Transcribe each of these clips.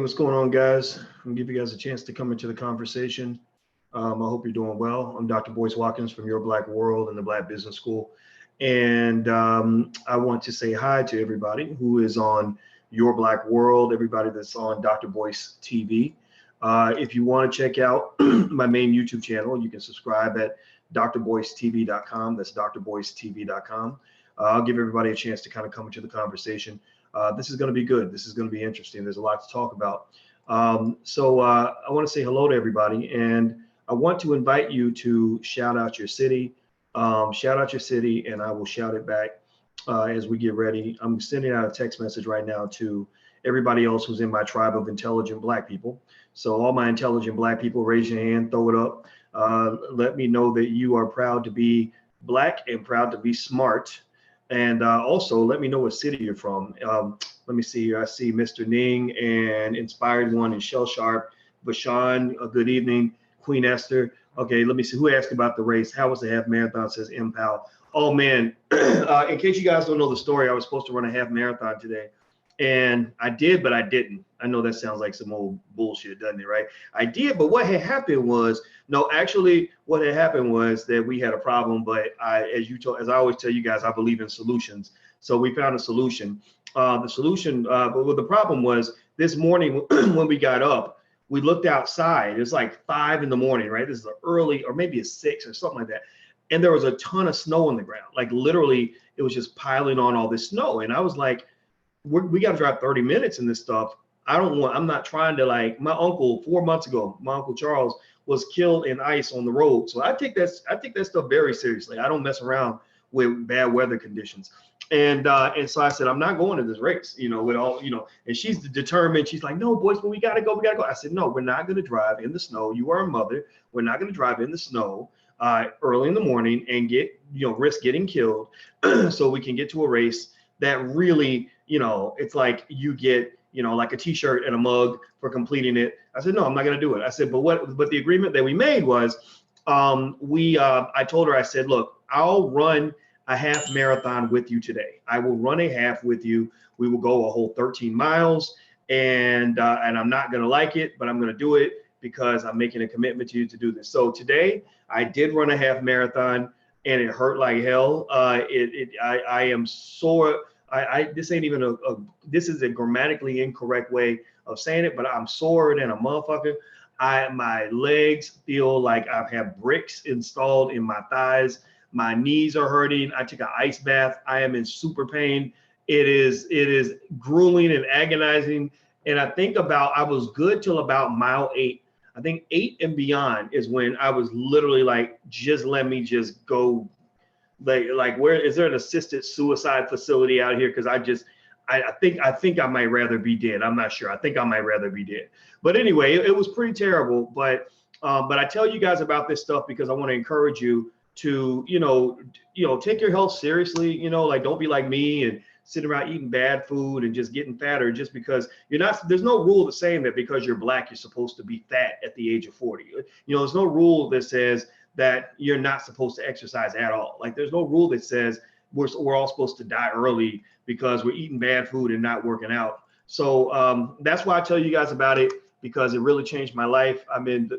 What's going on, guys? I'm gonna give you guys a chance to come into the conversation. I hope you're doing well. I'm Dr. Boyce Watkins from Your Black World and the Black Business School. And I want to say hi to everybody who is on Your Black World, everybody that's on Dr. Boyce TV. If you want to check out my main YouTube channel, you can subscribe at drboycetv.com. That's drboycetv.com. I'll give everybody a chance to kind of come into the conversation. This is going to be good. This is going to be interesting. There's a lot to talk about. So I want to say hello to everybody, and I want to invite you to shout out your city. Shout out your city, and I will shout it back as we get ready. I'm sending out a text message right now to everybody else who's in my tribe of intelligent Black people. So all my intelligent Black people, raise your hand, throw it up. Let me know that you are proud to be Black and proud to be smart. And also let me know what city you're from. Let me see here. I see Mr. Ning and Inspired One and Shell Sharp. Bashan, good evening. Queen Esther. Okay, let me see who asked about the race. How was the half marathon, says MPAL. Oh man, in case you guys don't know the story, I was supposed to run a half marathon today. And I did, but I didn't. I know that sounds like some old bullshit, doesn't it, right? I did, but what had happened was, no, actually what had happened was that we had a problem, but as I always tell you guys, I believe in solutions. So we found a solution. But the problem was this morning when we got up, we looked outside. It was like 5 in the morning, right? This is early, or maybe it's 6 or something like that. And there was a ton of snow on the ground. Like literally, it was just piling on all this snow. And I was like, we got to drive 30 minutes in this stuff. I'm not trying to, like, my uncle 4 months ago, my Uncle Charles was killed in ice on the road. So I take that stuff very seriously. I don't mess around with bad weather conditions. And so I said, I'm not going to this race, with all, and she's determined. She's like, no, boys, but we got to go. I said, no, we're not going to drive in the snow. You are a mother. We're not going to drive in the snow early in the morning and risk getting killed so we can get to a race that really, it's like you get, like a t-shirt and a mug for completing it. I said, no, I'm not going to do it. I said, but the agreement that we made was, I told her, I said, look, I'll run a half marathon with you today. I will run a half with you. We will go a whole 13 miles and I'm not going to like it, but I'm going to do it because I'm making a commitment to you to do this. So today I did run a half marathon and it hurt like hell. I am sore. This ain't even this is a grammatically incorrect way of saying it, but I'm sore than a motherfucker. My legs feel like I've had bricks installed in my thighs. My knees are hurting. I took an ice bath. I am in super pain. It is grueling and agonizing. And I was good till about mile 8. I think 8 and beyond is when I was literally like, just let me just go. Like where is there an assisted suicide facility out here? Because I think I might rather be dead. I'm not sure. I think I might rather be dead. But anyway, it was pretty terrible. But I tell you guys about this stuff because I want to encourage you to take your health seriously. Like, don't be like me and sitting around eating bad food and just getting fatter just because you're not. There's no rule that's saying that because you're Black you're supposed to be fat at the age of 40. There's no rule that says that you're not supposed to exercise at all. Like, there's no rule that says we're all supposed to die early because we're eating bad food and not working out. So that's why I tell you guys about it, because it really changed my life. I'm in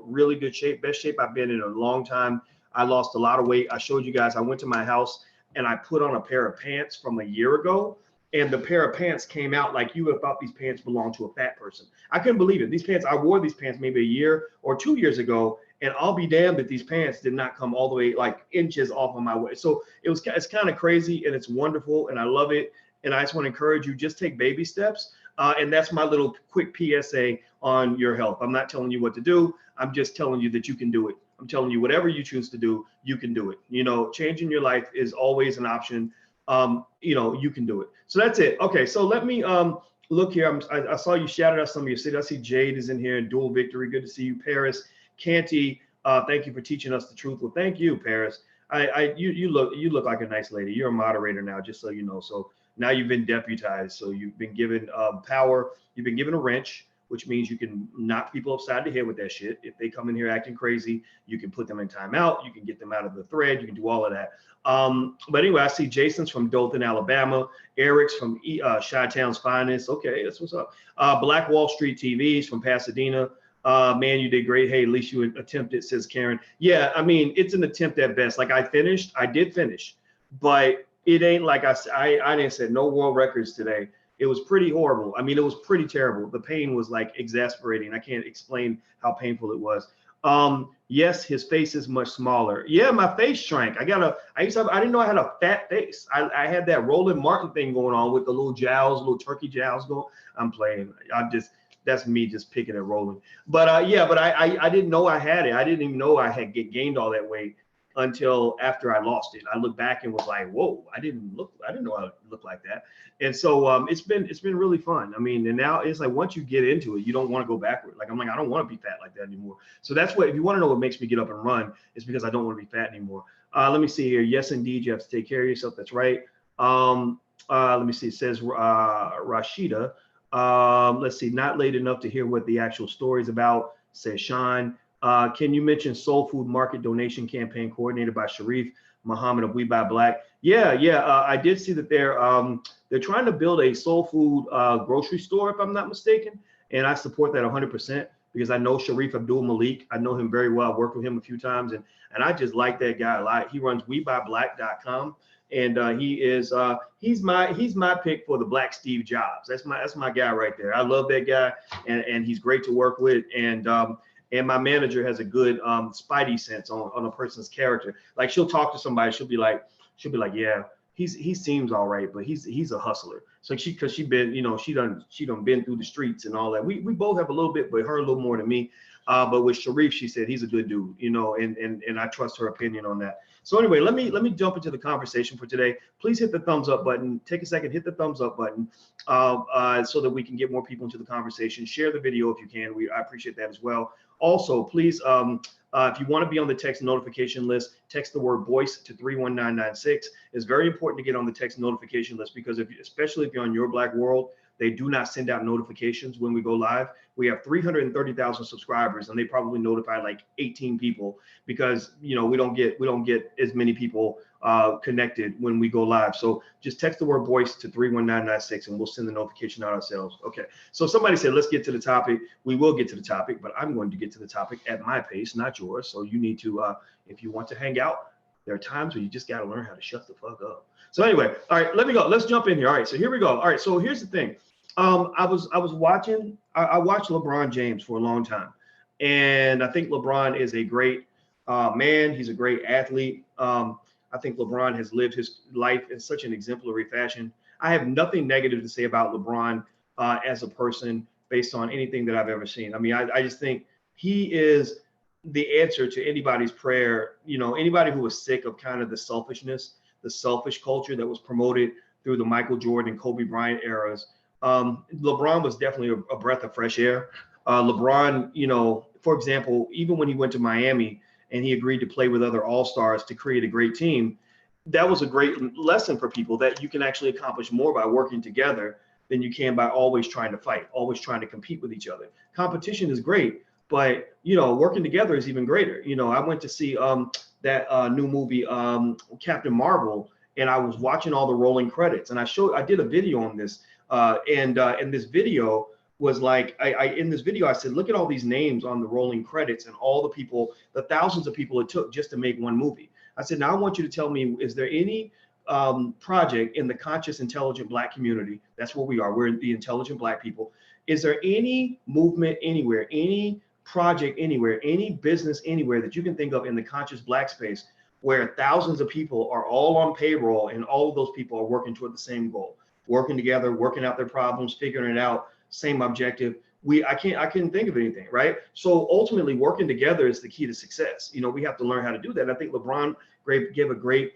really good shape, best shape I've been in a long time. I lost a lot of weight. I showed you guys, I went to my house and I put on a pair of pants from a year ago, and the pair of pants came out like you would have thought these pants belonged to a fat person. I couldn't believe it. These pants, I wore these pants maybe a year or 2 years ago, and I'll be damned if these pants did not come all the way like inches off of my waist. So it's kind of crazy, and it's wonderful, and I love it. And I just want to encourage you, just take baby steps. And that's my little quick PSA on your health. I'm not telling you what to do. I'm just telling you that you can do it. I'm telling you, whatever you choose to do, you can do it. Changing your life is always an option. You can do it. So that's it. Okay, so let me look here. I saw you shouted out some of your cities. I see Jade is in here, Dual Victory. Good to see you. Paris, Canty, thank you for teaching us the truth. Well, thank you, Paris. You look like a nice lady. You're a moderator now, just so you know. So now you've been deputized. So you've been given power. You've been given a wrench. which means you can knock people upside the head with that shit. If they come in here acting crazy, you can put them in timeout. You can get them out of the thread. You can do all of that. But anyway, I see Jason's from Dothan, Alabama. Eric's from Chi-Town's Finest. Okay, that's what's up. Black Wall Street TV's from Pasadena. Man, you did great. Hey, at least you attempted, says Karen. Yeah, I mean, it's an attempt at best. Like I did finish, but it ain't like I didn't set no world records today. It was pretty horrible. I mean, it was pretty terrible. The pain was like exasperating. I can't explain how painful it was. Yes, his face is much smaller. Yeah, my face shrank. I didn't know I had a fat face. I had that Roland Martin thing going on with the little jowls, little turkey jowls going. I'm playing. That's me just picking at Roland. But yeah, but I didn't know I had it. I didn't even know I had gained all that weight until after I lost it. I looked back and was like, whoa, I didn't know I looked like that. And so it's been really fun. I mean, and now it's like once you get into it, you don't want to go backward. Like I'm like, I don't want to be fat like that anymore. So that's what, if you want to know what makes me get up and run, it's because I don't want to be fat anymore. Let me see here. Yes, indeed, you have to take care of yourself. That's right. Let me see. It says Rashida. Let's see, not late enough to hear what the actual story is about, says Sean. Can you mention Soul Food Market donation campaign coordinated by Sharif Muhammad of We Buy Black? Yeah. I did see that they're trying to build a soul food grocery store, if I'm not mistaken, and I support that 100% because I know Sharif Abdul Malik. I know him very well. I've worked with him a few times, and I just like that guy a lot. He runs WeBuyBlack.com. And he's my pick for the Black Steve Jobs. That's my guy right there. I love that guy, and he's great to work with. And my manager has a good spidey sense on a person's character. Like she'll talk to somebody, she'll be like, yeah, he seems all right, but he's a hustler. So because she been, she done been through the streets and all that. We both have a little bit, but her a little more than me. But with Sharif, she said he's a good dude, and I trust her opinion on that. So anyway, let me jump into the conversation for today. Please hit the thumbs up button. Take a second, hit the thumbs up button so that we can get more people into the conversation. Share the video if you can. I appreciate that as well. Also, please, if you want to be on the text notification list, text the word Boyce to 31996. It's very important to get on the text notification list because especially if you're on Your Black World, they do not send out notifications when we go live. We have 330,000 subscribers, and they probably notify like 18 people because we don't get as many people connected when we go live. So just text the word Boyce to 31996, and we'll send the notification out ourselves. Okay. So somebody said, let's get to the topic. We will get to the topic, but I'm going to get to the topic at my pace, not yours. So you need to, if you want to hang out, there are times where you just got to learn how to shut the fuck up. So anyway, all right, let me go. Let's jump in here. All right, so here we go. All right, so here's the thing. I watched LeBron James for a long time, and I think LeBron is a great man. He's a great athlete. I think LeBron has lived his life in such an exemplary fashion. I have nothing negative to say about LeBron as a person based on anything that I've ever seen. I mean, I just think he is the answer to anybody's prayer. Anybody who was sick of kind of the selfishness, the selfish culture that was promoted through the Michael Jordan and Kobe Bryant eras. LeBron was definitely a breath of fresh air. LeBron, for example, even when he went to Miami and he agreed to play with other all-stars to create a great team, that was a great lesson for people that you can actually accomplish more by working together than you can by always trying to fight, always trying to compete with each other. Competition is great, but working together is even greater. I went to see that new movie, Captain Marvel, and I was watching all the rolling credits, and I did a video on this. And this video was like, in this video, I said, look at all these names on the rolling credits and all the people, the thousands of people it took just to make one movie. I said, now I want you to tell me, is there any project in the conscious, intelligent Black community? That's what we are. We're the intelligent Black people. Is there any movement anywhere, any project anywhere, any business anywhere that you can think of in the conscious Black space where thousands of people are all on payroll and all of those people are working toward the same goal? Working together, working out their problems, figuring it out, same objective. I couldn't think of anything, right? So ultimately, working together is the key to success. We have to learn how to do that. And I think LeBron gave a great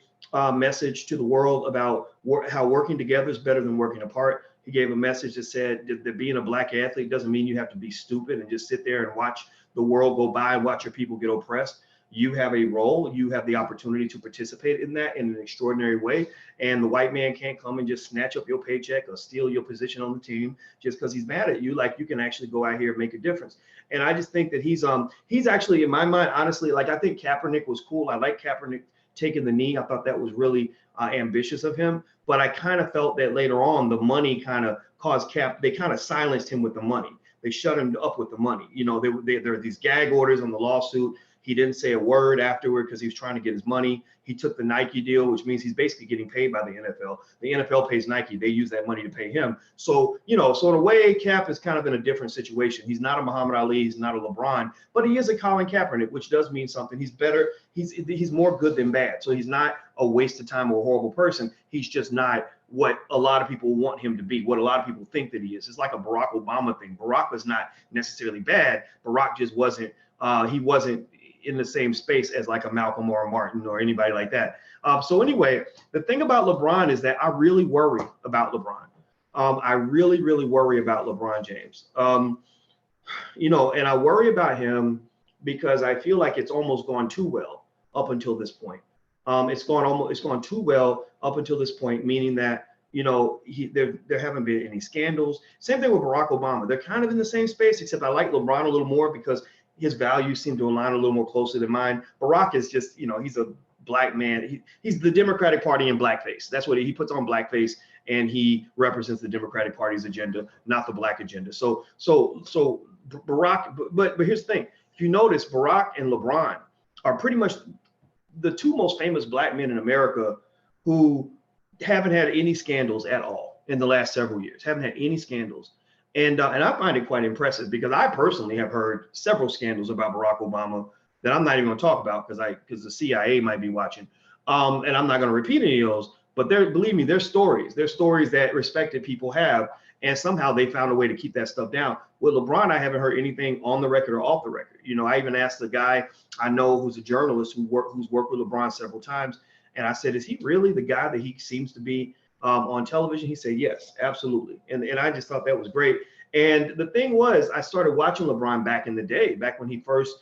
message to the world about how working together is better than working apart. He gave a message that said that being a Black athlete doesn't mean you have to be stupid and just sit there and watch the world go by and watch your people get oppressed. you have a role, you have the opportunity to participate in that in an extraordinary way. And the white man can't come and just snatch up your paycheck or steal your position on the team just because he's mad at you. Like, you can actually go out here and make a difference. And I just think that he's actually, in my mind, honestly, like, I think Kaepernick was cool. I like Kaepernick taking the knee. I thought that was really ambitious of him. But I kind of felt that later on, the money kind of caused they kind of silenced him with the money. They shut him up with the money. You know, there were these gag orders on the lawsuit. He didn't say a word afterward because he was trying to get his money. He took the Nike deal, which means he's basically getting paid by the NFL. The NFL pays Nike. They use that money to pay him. So, you know, so in a way, Cap is kind of in a different situation. He's not a Muhammad Ali. He's not a LeBron, but he is a Colin Kaepernick, which does mean something. He's better. He's more good than bad. So he's not a waste of time or a horrible person. He's just not what a lot of people want him to be, what a lot of people think that he is. It's like a Barack Obama thing. Barack was not necessarily bad. Barack just wasn't, he wasn't in the same space as like a Malcolm or a Martin or anybody like that. So anyway, the thing about LeBron is that I really worry about LeBron. I really, really worry about LeBron James. You know, and I worry about him because I feel like it's almost gone too well up until this point. It's gone too well up until this point, meaning that, you know, there haven't been any scandals. Same thing with Barack Obama. They're kind of in the same space, except I like LeBron a little more because his values seem to align a little more closely than mine. Barack is just, you know, he's a black man. He's the Democratic Party in blackface. That's what he puts on blackface, and he represents the Democratic Party's agenda, not the black agenda. So Barack, but here's the thing. If you notice, Barack and LeBron are pretty much the two most famous black men in America who haven't had any scandals at all in the last several years, haven't had any scandals. And I find it quite impressive because I personally have heard several scandals about Barack Obama that I'm not even going to talk about because the CIA might be watching. And I'm not going to repeat any of those, but believe me, there's stories that respected people have, and somehow they found a way to keep that stuff down. With LeBron, I haven't heard anything on the record or off the record. You know, I even asked the guy I know who's a journalist who's worked with LeBron several times, and I said, is he really the guy that he seems to be on television? He said, yes, absolutely. And I just thought that was great. And the thing was, I started watching LeBron back in the day, back when he first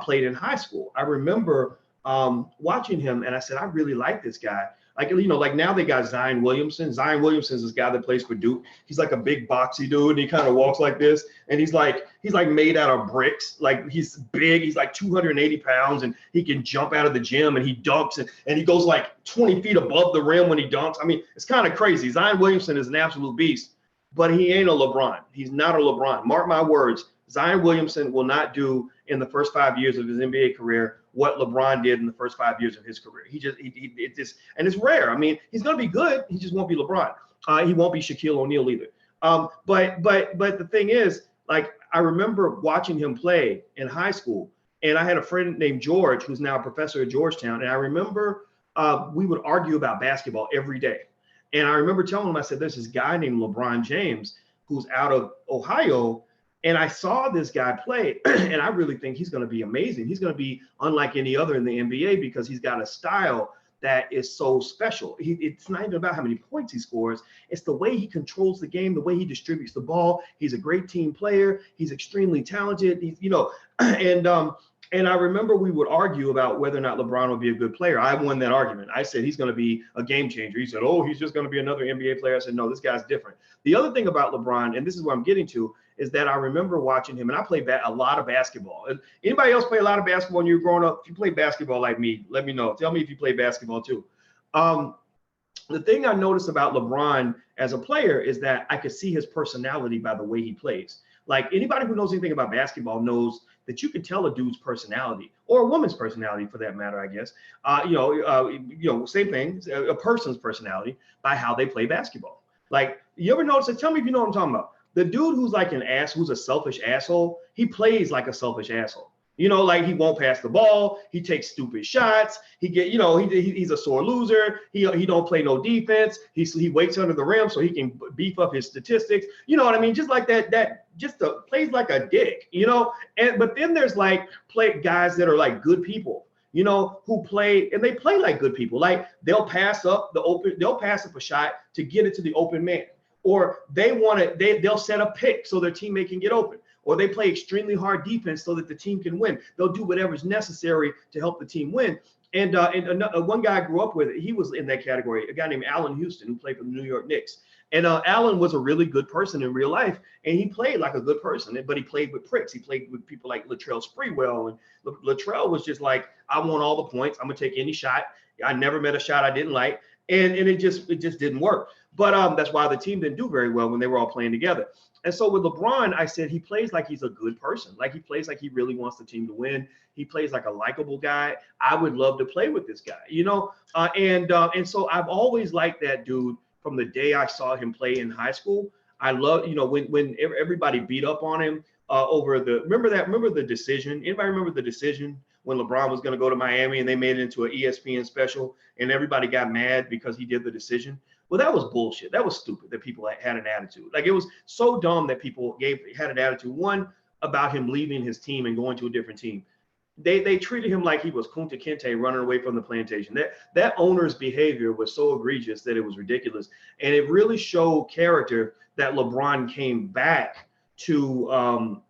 played in high school. I remember watching him, and I said, I really like this guy. Like, you know, like now they got Zion Williamson. Zion Williamson is this guy that plays for Duke. He's like a big boxy dude, and he kind of walks like this, and he's like made out of bricks. Like, he's big. He's like 280 pounds, and he can jump out of the gym, and he dunks, and he goes like 20 feet above the rim when he dunks. I mean, it's kind of crazy. Zion Williamson is an absolute beast, but he ain't a LeBron. He's not a LeBron. Mark my words. Zion Williamson will not do in the first 5 years of his NBA career what LeBron did in the first 5 years of his career. And it's rare. I mean, he's going to be good. He just won't be LeBron. He won't be Shaquille O'Neal either. But the thing is, like, I remember watching him play in high school, and I had a friend named George, who's now a professor at Georgetown. And I remember we would argue about basketball every day. And I remember telling him, I said, there's this guy named LeBron James who's out of Ohio. And I saw this guy play, and I really think he's going to be amazing. He's going to be unlike any other in the NBA because he's got a style that is so special. It's not even about how many points he scores. It's the way he controls the game, the way he distributes the ball. He's a great team player. He's extremely talented. And I remember we would argue about whether or not LeBron would be a good player. I won that argument. I said, he's going to be a game changer. He said, oh, he's just going to be another NBA player. I said, no, this guy's different. The other thing about LeBron, and this is what I'm getting to, is that I remember watching him, and I played a lot of basketball. Anybody else play a lot of basketball when you were growing up? If you play basketball like me, let me know. Tell me if you play basketball too. The thing I noticed about LeBron as a player is that I could see his personality by the way he plays. Like, anybody who knows anything about basketball knows that you can tell a dude's personality, or a woman's personality for that matter, I guess. Same thing, a person's personality by how they play basketball. Like, you ever notice it? Tell me if you know what I'm talking about. The dude who's like an ass, who's a selfish asshole, he plays like a selfish asshole. You know, like, he won't pass the ball. He takes stupid shots. He's a sore loser. He don't play no defense. He waits under the rim so he can beef up his statistics. You know what I mean? Just like that just plays like a dick, you know? But then there's like guys that are like good people, you know, who play, and they play like good people. Like, they'll pass up a shot to get it to the open man. or they'll set a pick so their teammate can get open, or they play extremely hard defense so that the team can win. They'll do whatever's necessary to help the team win. And one guy I grew up with, he was in that category, a guy named Allen Houston, who played for the New York Knicks. And Allen was a really good person in real life, and he played like a good person, but he played with pricks. He played with people like Latrell Sprewell, and Latrell was just like, I want all the points. I'm gonna take any shot. I never met a shot I didn't like, and it just didn't work. But that's why the team didn't do very well when they were all playing together. And so with LeBron, I said he plays like he's a good person, like he plays like he really wants the team to win. He plays like a likable guy. I would love to play with this guy, you know. And so I've always liked that dude. From the day I saw him play in high school, I love, you know, when everybody beat up on him over remember the decision? Anybody remember the decision when LeBron was going to go to Miami and they made it into an ESPN special and everybody got mad because he did the decision? Well, that was bullshit. That was stupid that people had an attitude. Like, it was so dumb that people had an attitude. One, about him leaving his team and going to a different team. They treated him like he was Kunta Kinte running away from the plantation. That owner's behavior was so egregious that it was ridiculous. And it really showed character that LeBron came back to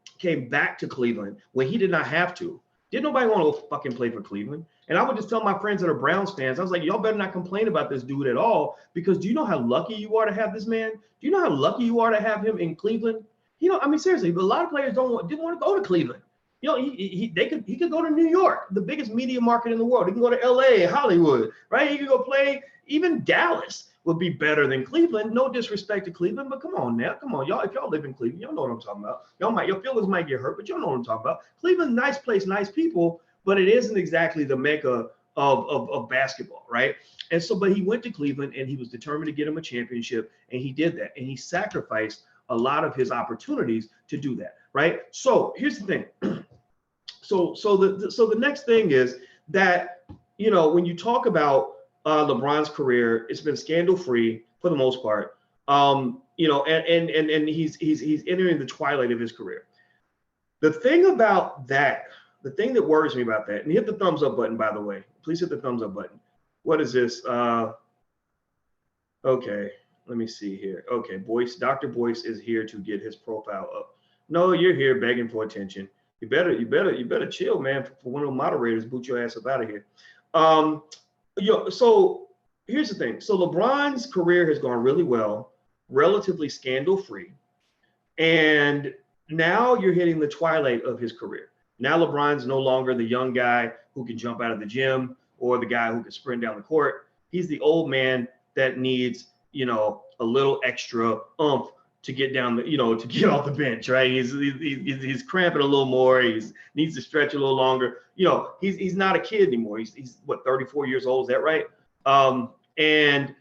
Cleveland when he did not have to. Didn't nobody want to fucking play for Cleveland? And I would just tell my friends that are Browns fans, I was like, y'all better not complain about this dude at all, because do you know how lucky you are to have this man? Do you know how lucky you are to have him in Cleveland? You know, I mean, seriously, but a lot of players didn't want to go to Cleveland. You know, he could go to New York, the biggest media market in the world. He can go to LA, Hollywood, right? He could go play, even Dallas would be better than Cleveland. No disrespect to Cleveland, but come on now. Come on, y'all. If y'all live in Cleveland, y'all know what I'm talking about. Your feelings might get hurt, but y'all know what I'm talking about. Cleveland, nice place, nice people, but it isn't exactly the mecca of basketball, right? And so, but he went to Cleveland and he was determined to get him a championship, and he did that. And he sacrificed a lot of his opportunities to do that, right? So here's the thing. So the next thing is that, you know, when you talk about LeBron's career, it's been scandal-free for the most part. You know, and he's entering the twilight of his career. The thing about that, the thing that worries me about that, and hit the thumbs up button, by the way. Please hit the thumbs up button. What is this? Okay, let me see here. Okay, Dr. Boyce is here to get his profile up. No, you're here begging for attention. You better chill, man. For one of the moderators, boot your ass up out of here. So here's the thing. So LeBron's career has gone really well, relatively scandal-free, and now you're hitting the twilight of his career. Now LeBron's no longer the young guy who can jump out of the gym or the guy who can sprint down the court. He's the old man that needs, you know, a little extra oomph to get down the, you know, to get off the bench, right? He's cramping a little more. He needs to stretch a little longer. You know, he's not a kid anymore. He's what, 34 years old? Is that right? And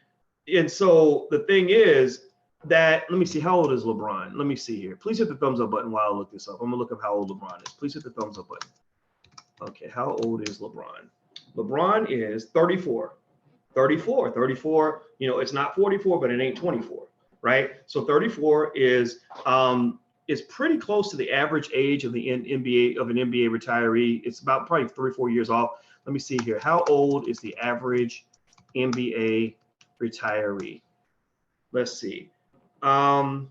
so the thing is that, let me see, how old is LeBron? Let me see here. Please hit the thumbs up button while I look this up. I'm gonna look up how old LeBron is. Please hit the thumbs up button. Okay, how old is LeBron? LeBron is 34. 34. You know, it's not 44, but it ain't 24. Right, so 34 is pretty close to the average age of the NBA of an NBA retiree. It's about probably 3 or 4 years off. Let me see here. How old is the average NBA retiree? Let's see. Around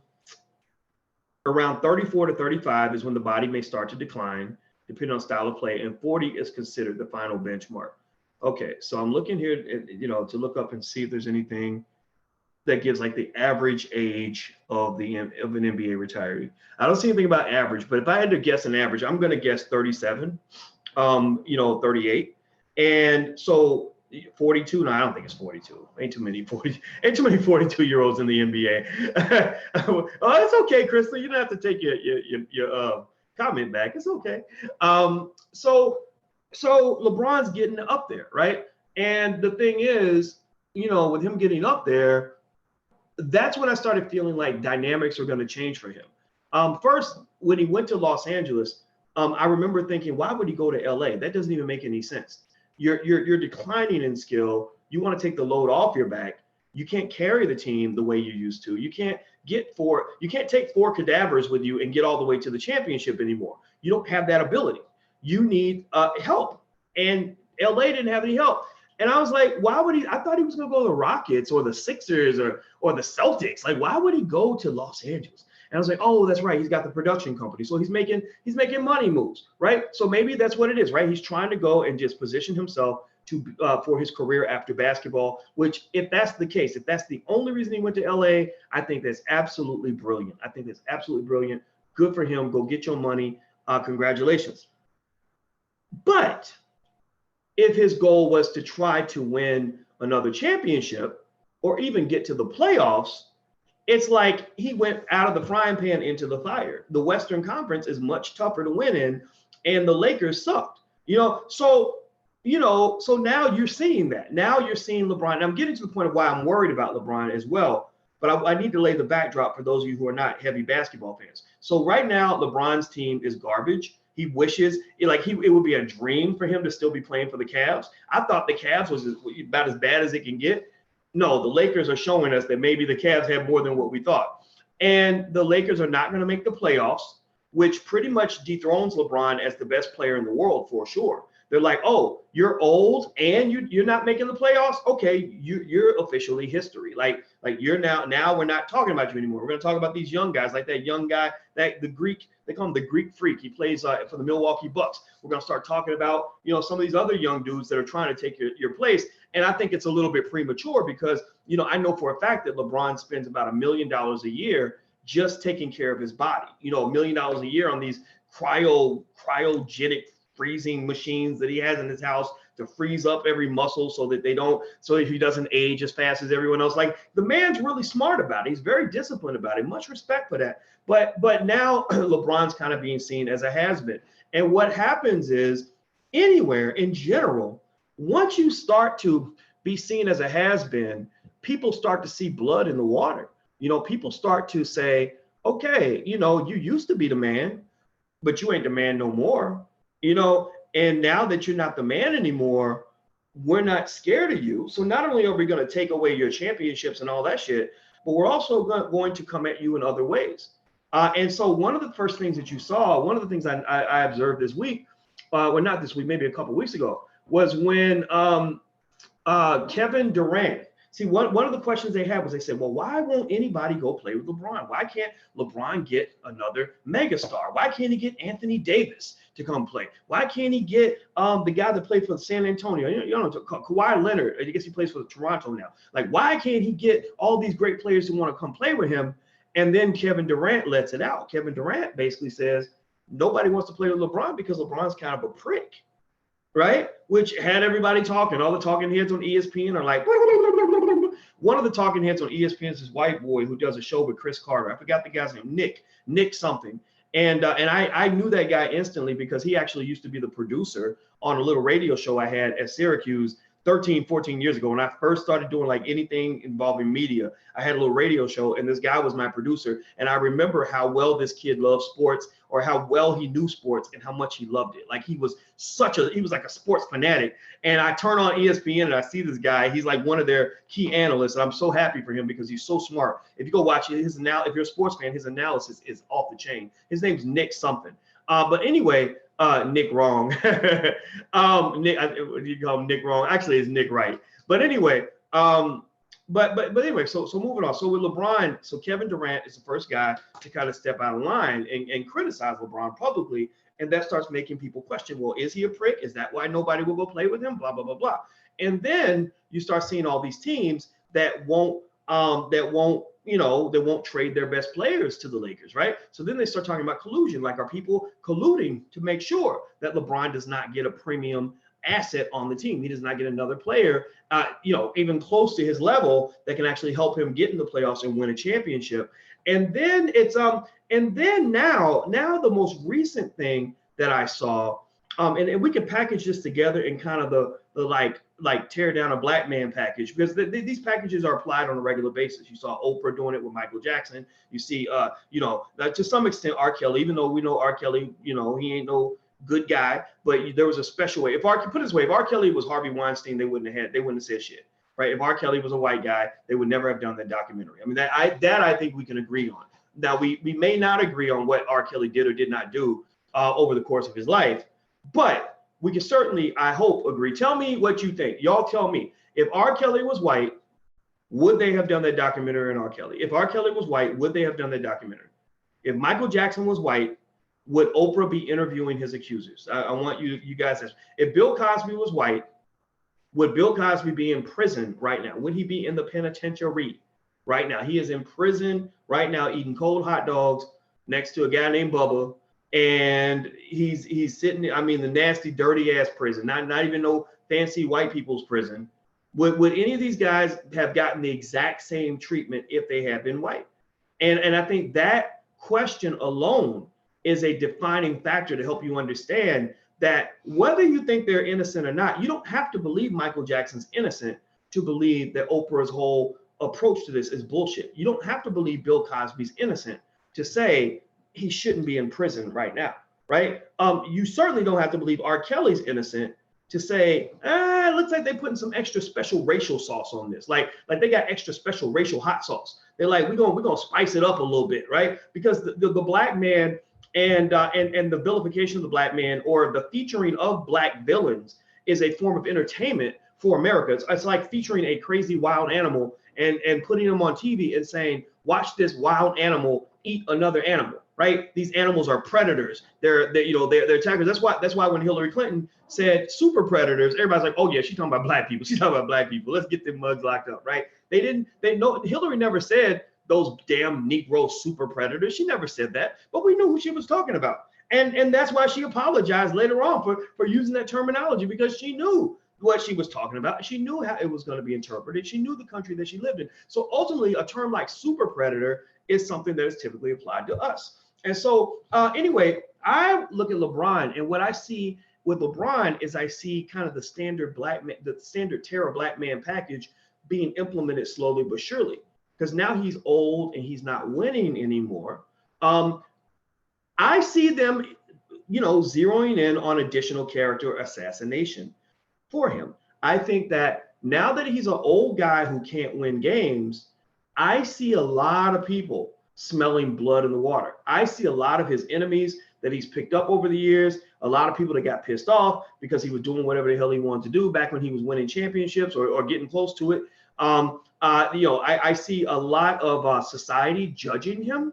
34 to 35 is when the body may start to decline, depending on style of play, and 40 is considered the final benchmark. Okay, so I'm looking here, you know, to look up and see if there's anything that gives like the average age of an NBA retiree. I don't see anything about average, but if I had to guess an average, I'm going to guess 37, you know, 38. And so 42, no, I don't think it's 42. Ain't too many 42-year-olds in the NBA. Oh, it's okay, Crystal. You don't have to take your comment back. It's okay. So LeBron's getting up there, right? And the thing is, you know, with him getting up there, that's when I started feeling like dynamics are going to change for him. First, when he went to Los Angeles, I remember thinking, why would he go to LA? That doesn't even make any sense. You're declining in skill. You want to take the load off your back. You can't carry the team the way you used to. You can't take 4 cadavers with you and get all the way to the championship anymore. You don't have that ability. You need help. And LA didn't have any help. And I was like, why would he? I thought he was going to go to the Rockets or the Sixers or the Celtics. Like, why would he go to Los Angeles? And I was like, oh, that's right. He's got the production company. So he's making money moves, right? So maybe that's what it is, right? He's trying to go and just position himself to for his career after basketball, which if that's the case, if that's the only reason he went to LA, I think that's absolutely brilliant. I think that's absolutely brilliant. Good for him. Go get your money. Congratulations. But if his goal was to try to win another championship or even get to the playoffs, it's like he went out of the frying pan into the fire. The Western Conference is much tougher to win in, and the Lakers sucked. So now you're seeing that. Now you're seeing LeBron. And I'm getting to the point of why I'm worried about LeBron as well. But I need to lay the backdrop for those of you who are not heavy basketball fans. So right now, LeBron's team is garbage. He wishes it would be a dream for him to still be playing for the Cavs. I thought the Cavs was about as bad as it can get. No, the Lakers are showing us that maybe the Cavs have more than what we thought. And the Lakers are not going to make the playoffs, which pretty much dethrones LeBron as the best player in the world for sure. They're like, oh, you're old and you're not making the playoffs. Okay, you're officially history. Like you're now we're not talking about you anymore. We're going to talk about these young guys, like that young guy, they call him the Greek Freak. He plays for the Milwaukee Bucks. We're going to start talking about some of these other young dudes that are trying to take your place. And I think it's a little bit premature because I know for a fact that LeBron spends about $1 million a year just taking care of his body. $1 million a year on these cryogenic freezing machines that he has in his house to freeze up every muscle so that he doesn't age as fast as everyone else. Like, the man's really smart about it. He's very disciplined about it. Much respect for that. But now LeBron's kind of being seen as a has-been. And what happens is, anywhere in general, once you start to be seen as a has-been, people start to see blood in the water. People start to say, okay, you used to be the man, but you ain't the man no more. And now that you're not the man anymore, we're not scared of you. So not only are we going to take away your championships and all that shit, but we're also going to come at you in other ways. And so one of the first things that you saw, one of the things I observed this week, well, not this week, maybe a couple of weeks ago, was when Kevin Durant. See, one of the questions they had was, they said, well, why won't anybody go play with LeBron? Why can't LeBron get another megastar? Why can't he get Anthony Davis to come play? Why can't he get the guy that played for San Antonio? Kawhi Leonard. I guess he plays for Toronto now. Like, why can't he get all these great players who want to come play with him? And then Kevin Durant lets it out. Kevin Durant basically says nobody wants to play with LeBron because LeBron's kind of a prick, right? Which had everybody talking. All the talking heads on ESPN are like, one of the talking heads on ESPN is this white boy who does a show with Chris Carter. I forgot the guy's name, Nick something. And I knew that guy instantly because he actually used to be the producer on a little radio show I had at Syracuse 13, 14 years ago. When I first started doing like anything involving media, I had a little radio show and this guy was my producer. And I remember how well this kid loved sports, or how well he knew sports and how much he loved it. Like, he was like a sports fanatic. And I turn on ESPN and I see this guy. He's like one of their key analysts. And I'm so happy for him because he's so smart. If you go watch it, if you're a sports fan, his analysis is off the chain. His name's Nick something. But anyway, Nick wrong. Nick, you call him Nick wrong. Actually, it's Nick right. But anyway, but anyway, so moving on. So with LeBron, so Kevin Durant is the first guy to kind of step out of line and criticize LeBron publicly. And that starts making people question, well, is he a prick? Is that why nobody will go play with him? Blah, blah, blah, blah. And then you start seeing all these teams that won't trade their best players to the Lakers, right? So then they start talking about collusion. Like, are people colluding to make sure that LeBron does not get a premium asset on the team? He does not get another player, even close to his level that can actually help him get in the playoffs and win a championship. And then now the most recent thing that I saw, and we can package this together in kind of the like tear down a black man package, because these packages are applied on a regular basis. You saw Oprah doing it with Michael Jackson. You see, to some extent, R. Kelly, even though we know R. Kelly, he ain't no good guy, but there was a special way. If R. Kelly was Harvey Weinstein, they wouldn't have said shit, right? If R. Kelly was a white guy, they would never have done that documentary. I mean, that I think we can agree on. Now, we may not agree on what R. Kelly did or did not do over the course of his life, but we can certainly, I hope, agree. Tell me what you think. Y'all tell me. If R. Kelly was white, would they have done that documentary on R. Kelly? If R. Kelly was white, would they have done that documentary? If Michael Jackson was white, would Oprah be interviewing his accusers? I want you guys to. If Bill Cosby was white, would Bill Cosby be in prison right now? Would he be in the penitentiary right now? He is in prison right now eating cold hot dogs next to a guy named Bubba. And he's sitting, I mean, the nasty, dirty ass prison, not even no fancy white people's prison. Would any of these guys have gotten the exact same treatment if they had been white? And I think that question alone is a defining factor to help you understand that whether you think they're innocent or not, you don't have to believe Michael Jackson's innocent to believe that Oprah's whole approach to this is bullshit. You don't have to believe Bill Cosby's innocent to say he shouldn't be in prison right now, right? You certainly don't have to believe R. Kelly's innocent to say, it looks like they're putting some extra special racial sauce on this. Like they got extra special racial hot sauce. They're like, we're gonna spice it up a little bit, right? Because the black man and the vilification of the black man or the featuring of black villains is a form of entertainment for America. It's like featuring a crazy wild animal and putting them on TV and saying, watch this wild animal eat another animal, right? These animals are predators. They're attackers. That's why when Hillary Clinton said super predators, everybody's like, oh yeah, she's talking about black people. She's talking about black people. Let's get them mugs locked up, right? Hillary never said those damn Negro super predators. She never said that, but we knew who she was talking about. And that's why she apologized later on for using that terminology, because she knew what she was talking about. She knew how it was going to be interpreted. She knew the country that she lived in. So ultimately, a term like super predator is something that is typically applied to us. And so anyway, I look at LeBron, and what I see with LeBron is I see kind of the standard terror black man package being implemented slowly but surely, because now he's old and he's not winning anymore. I see them, zeroing in on additional character assassination for him. I think that now that he's an old guy who can't win games, I see a lot of people smelling blood in the water. I see a lot of his enemies that he's picked up over the years, a lot of people that got pissed off because he was doing whatever the hell he wanted to do back when he was winning championships or getting close to it. I see a lot of society judging him.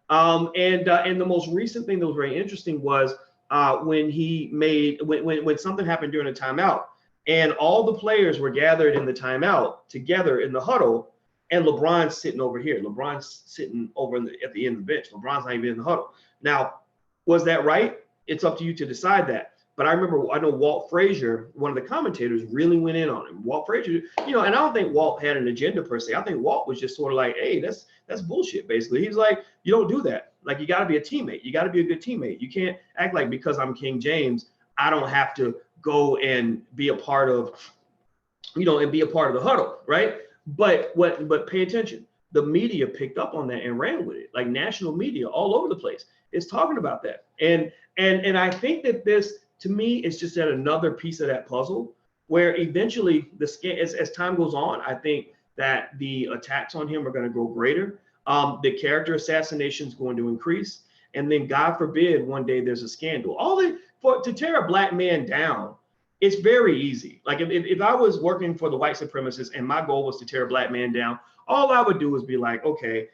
And the most recent thing that was very interesting was when something happened during a timeout, and all the players were gathered in the timeout together in the huddle, and LeBron's sitting over here. LeBron's sitting over at the end of the bench. LeBron's not even in the huddle. Now, was that right? It's up to you to decide that. But I know Walt Frazier, one of the commentators, really went in on him. Walt Frazier, and I don't think Walt had an agenda per se. I think Walt was just sort of like, hey, that's bullshit, basically. He's like, you don't do that. Like, you got to be a teammate. You got to be a good teammate. You can't act like because I'm King James, I don't have to go and be a part of, and be a part of the huddle, right? But pay attention. The media picked up on that and ran with it. Like, national media all over the place is talking about that. And I think that this, to me, is just at another piece of that puzzle where eventually as time goes on, I think that the attacks on him are going to grow greater. The character assassination is going to increase. And then, God forbid, one day there's a scandal. To tear a black man down, it's very easy. Like, if I was working for the white supremacists and my goal was to tear a black man down, all I would do is be like, okay,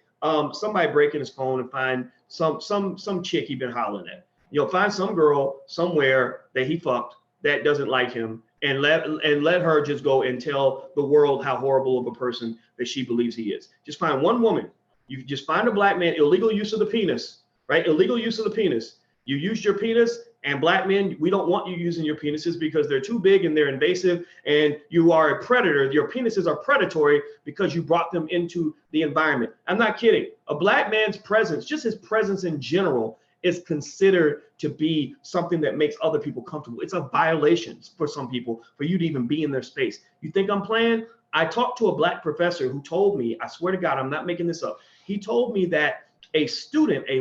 somebody break in his phone and find some chick he been hollering at. Find some girl somewhere that he fucked that doesn't like him, and let her just go and tell the world how horrible of a person that she believes he is. Just find one woman. You just find a black man, illegal use of the penis, right? Illegal use of the penis. You used your penis, and black men, we don't want you using your penises because they're too big and they're invasive, and you are a predator. Your penises are predatory because you brought them into the environment. I'm not kidding. A black man's presence, just his presence in general, is considered to be something that makes other people comfortable. It's a violation for some people for you to even be in their space. You think I'm playing? I talked to a black professor who told me, I swear to God, I'm not making this up. He told me that a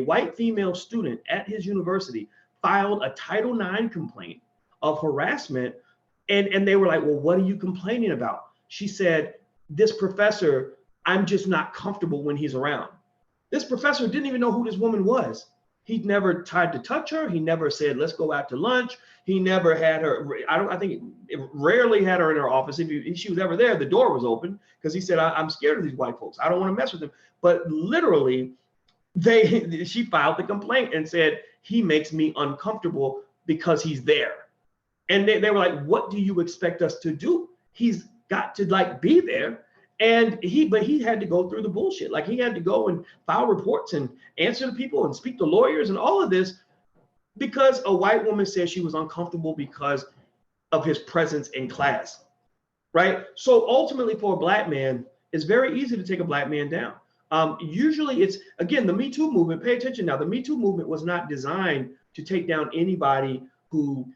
white female student at his university, filed a Title IX complaint of harassment. And they were like, well, what are you complaining about? She said, this professor, I'm just not comfortable when he's around. This professor didn't even know who this woman was. He never tried to touch her. He never said, let's go out to lunch. He never had her. I think it rarely had her in her office. If she was ever there, the door was open because he said, I'm scared of these white folks. I don't want to mess with them. But literally, she filed the complaint and said, he makes me uncomfortable because he's there. And they were like, what do you expect us to do? He's got to like be there. But he had to go through the bullshit. Like he had to go and file reports and answer to people and speak to lawyers and all of this because a white woman said she was uncomfortable because of his presence in class, right? So ultimately for a black man, it's very easy to take a black man down. Usually it's, again, the Me Too movement, pay attention now, the Me Too movement was not designed to take down anybody who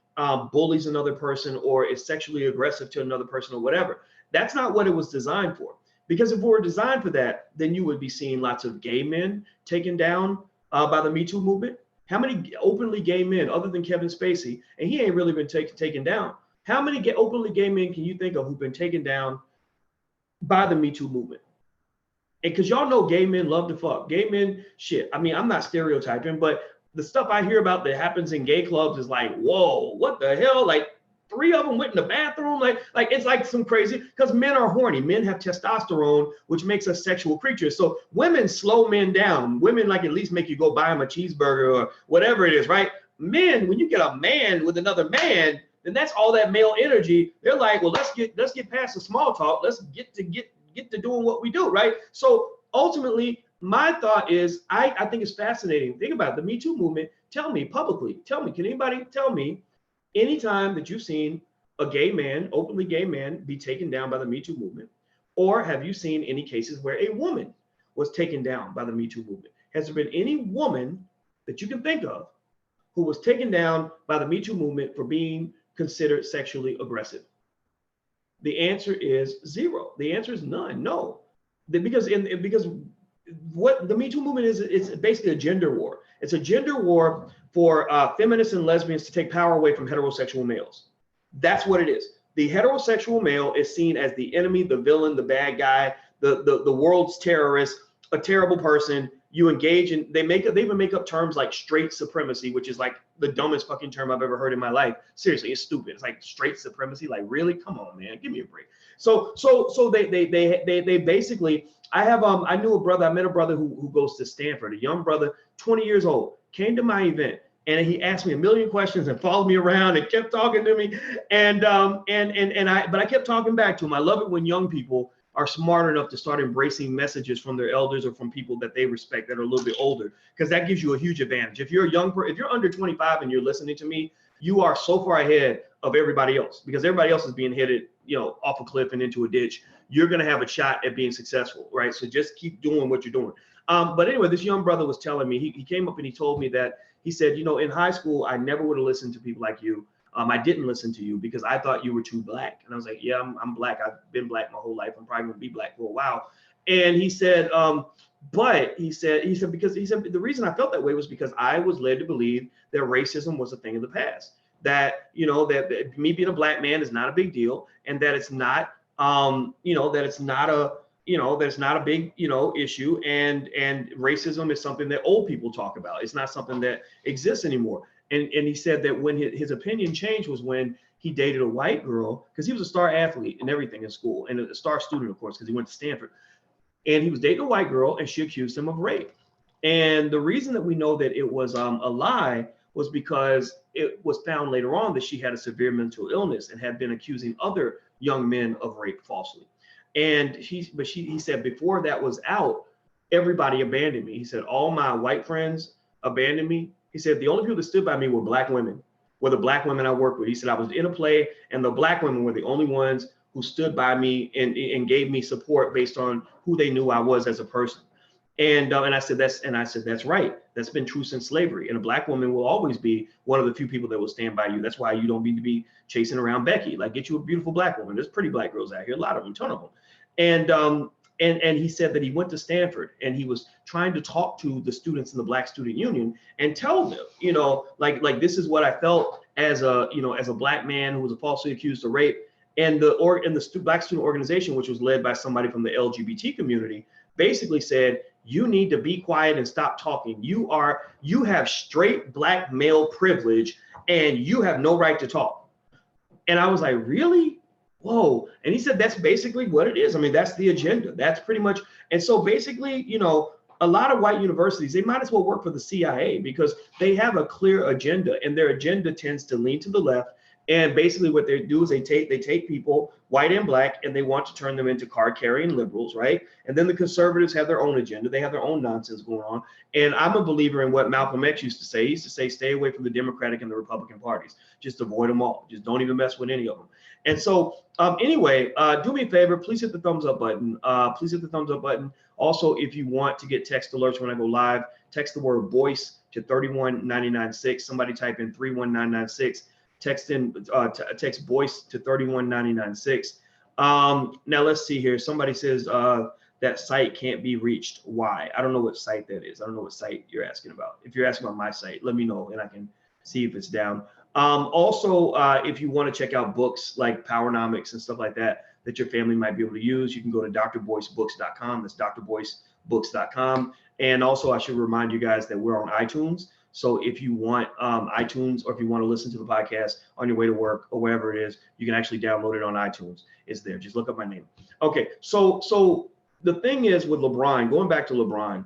bullies another person or is sexually aggressive to another person or whatever. That's not what it was designed for. Because if it were designed for that, then you would be seeing lots of gay men taken down by the Me Too movement. How many openly gay men, other than Kevin Spacey, and he ain't really been taken down, how many openly gay men can you think of who've been taken down by the Me Too movement? And because y'all know gay men love to fuck. Gay men, shit. I mean, I'm not stereotyping, but the stuff I hear about that happens in gay clubs is like, whoa, what the hell? Like 3 of them went in the bathroom. Like it's like some crazy, because men are horny. Men have testosterone, which makes us sexual creatures. So women slow men down. Women like at least make you go buy them a cheeseburger or whatever it is, right? Men, when you get a man with another man, then that's all that male energy. They're like, well, let's get past the small talk. Let's get to doing what we do, right? So ultimately, my thought is, I think it's fascinating. Think about it, the Me Too movement. Tell me publicly, can anybody tell me anytime that you've seen a gay man, openly gay man, be taken down by the Me Too movement? Or have you seen any cases where a woman was taken down by the Me Too movement? Has there been any woman that you can think of who was taken down by the Me Too movement for being considered sexually aggressive? The answer is zero. The answer is none. No, because what the Me Too movement is, it's basically a gender war. It's a gender war for feminists and lesbians to take power away from heterosexual males. That's what it is. The heterosexual male is seen as the enemy, the villain, the bad guy, the world's terrorist, a terrible person. You engage in, they even make up terms like straight supremacy, which is like the dumbest fucking term I've ever heard in my life. Seriously, it's stupid. It's like straight supremacy. Like, really? Come on, man, give me a break. So they basically, I knew a brother, I met a brother who goes to Stanford, a young brother, 20 years old, came to my event. And he asked me a million questions and followed me around and kept talking to me. But I kept talking back to him. I love it when young people are smart enough to start embracing messages from their elders or from people that they respect that are a little bit older, because that gives you a huge advantage. If you're if you're under 25 and you're listening to me, you are so far ahead of everybody else, because everybody else is being headed, off a cliff and into a ditch. You're going to have a shot at being successful, right? So just keep doing what you're doing. But anyway, this young brother was telling me, he came up and he told me that, he said, in high school, I never would have listened to people like you. I didn't listen to you because I thought you were too black. And I was like, yeah, I'm black. I've been black my whole life. I'm probably gonna be black for a while. And he said, but he said, the reason I felt that way was because I was led to believe that racism was a thing of the past. That, that me being a black man is not a big deal, and that it's not, that it's not a big, issue. And racism is something that old people talk about. It's not something that exists anymore. And he said that when his opinion changed was when he dated a white girl, because he was a star athlete and everything in school, and a star student, of course, because he went to Stanford. And he was dating a white girl, and she accused him of rape. And the reason that we know that it was a lie was because it was found later on that she had a severe mental illness and had been accusing other young men of rape falsely. And he said before that was out, everybody abandoned me. He said all my white friends abandoned me. He said the only people that stood by me were black women, were the black women I worked with. He said I was in a play, and the black women were the only ones who stood by me and gave me support based on who they knew I was as a person. And I said that's right. That's been true since slavery. And a black woman will always be one of the few people that will stand by you. That's why you don't need to be chasing around Becky. Like, get you a beautiful black woman. There's pretty black girls out here, a lot of them, a ton of them. And he said that he went to Stanford and he was trying to talk to the students in the Black Student Union and tell them, like this is what I felt as a black man who was falsely accused of rape. And the Black Student Organization, which was led by somebody from the LGBT community, basically said, you need to be quiet and stop talking. You have straight black male privilege and you have no right to talk. And I was like, really? Whoa. And he said, that's basically what it is. I mean, that's the agenda. That's pretty much. And so basically, you know, a lot of white universities, they might as well work for the CIA because they have a clear agenda, and their agenda tends to lean to the left. And basically what they do is they take people, white and black, and they want to turn them into card-carrying liberals, right? And then the conservatives have their own agenda. They have their own nonsense going on. And I'm a believer in what Malcolm X used to say. He used to say, stay away from the Democratic and the Republican parties. Just avoid them all. Just don't even mess with any of them. And so anyway, do me a favor, please hit the thumbs up button. Please hit the thumbs up button. Also, if you want to get text alerts when I go live, text the word Boyce to 31996. Somebody type in 31996. Text Boyce to 31996. Now let's see here. Somebody says that site can't be reached. Why? I don't know what site that is. I don't know what site you're asking about. If you're asking about my site, let me know and I can see if it's down. Also, if you want to check out books like Powernomics and stuff like that your family might be able to use, you can go to drboycebooks.com. That's drboycebooks.com. And also, I should remind you guys that we're on iTunes. So if you want iTunes, or if you want to listen to the podcast on your way to work or wherever it is, you can actually download it on iTunes. It's there. Just look up my name. Okay. So the thing is with LeBron, going back to LeBron,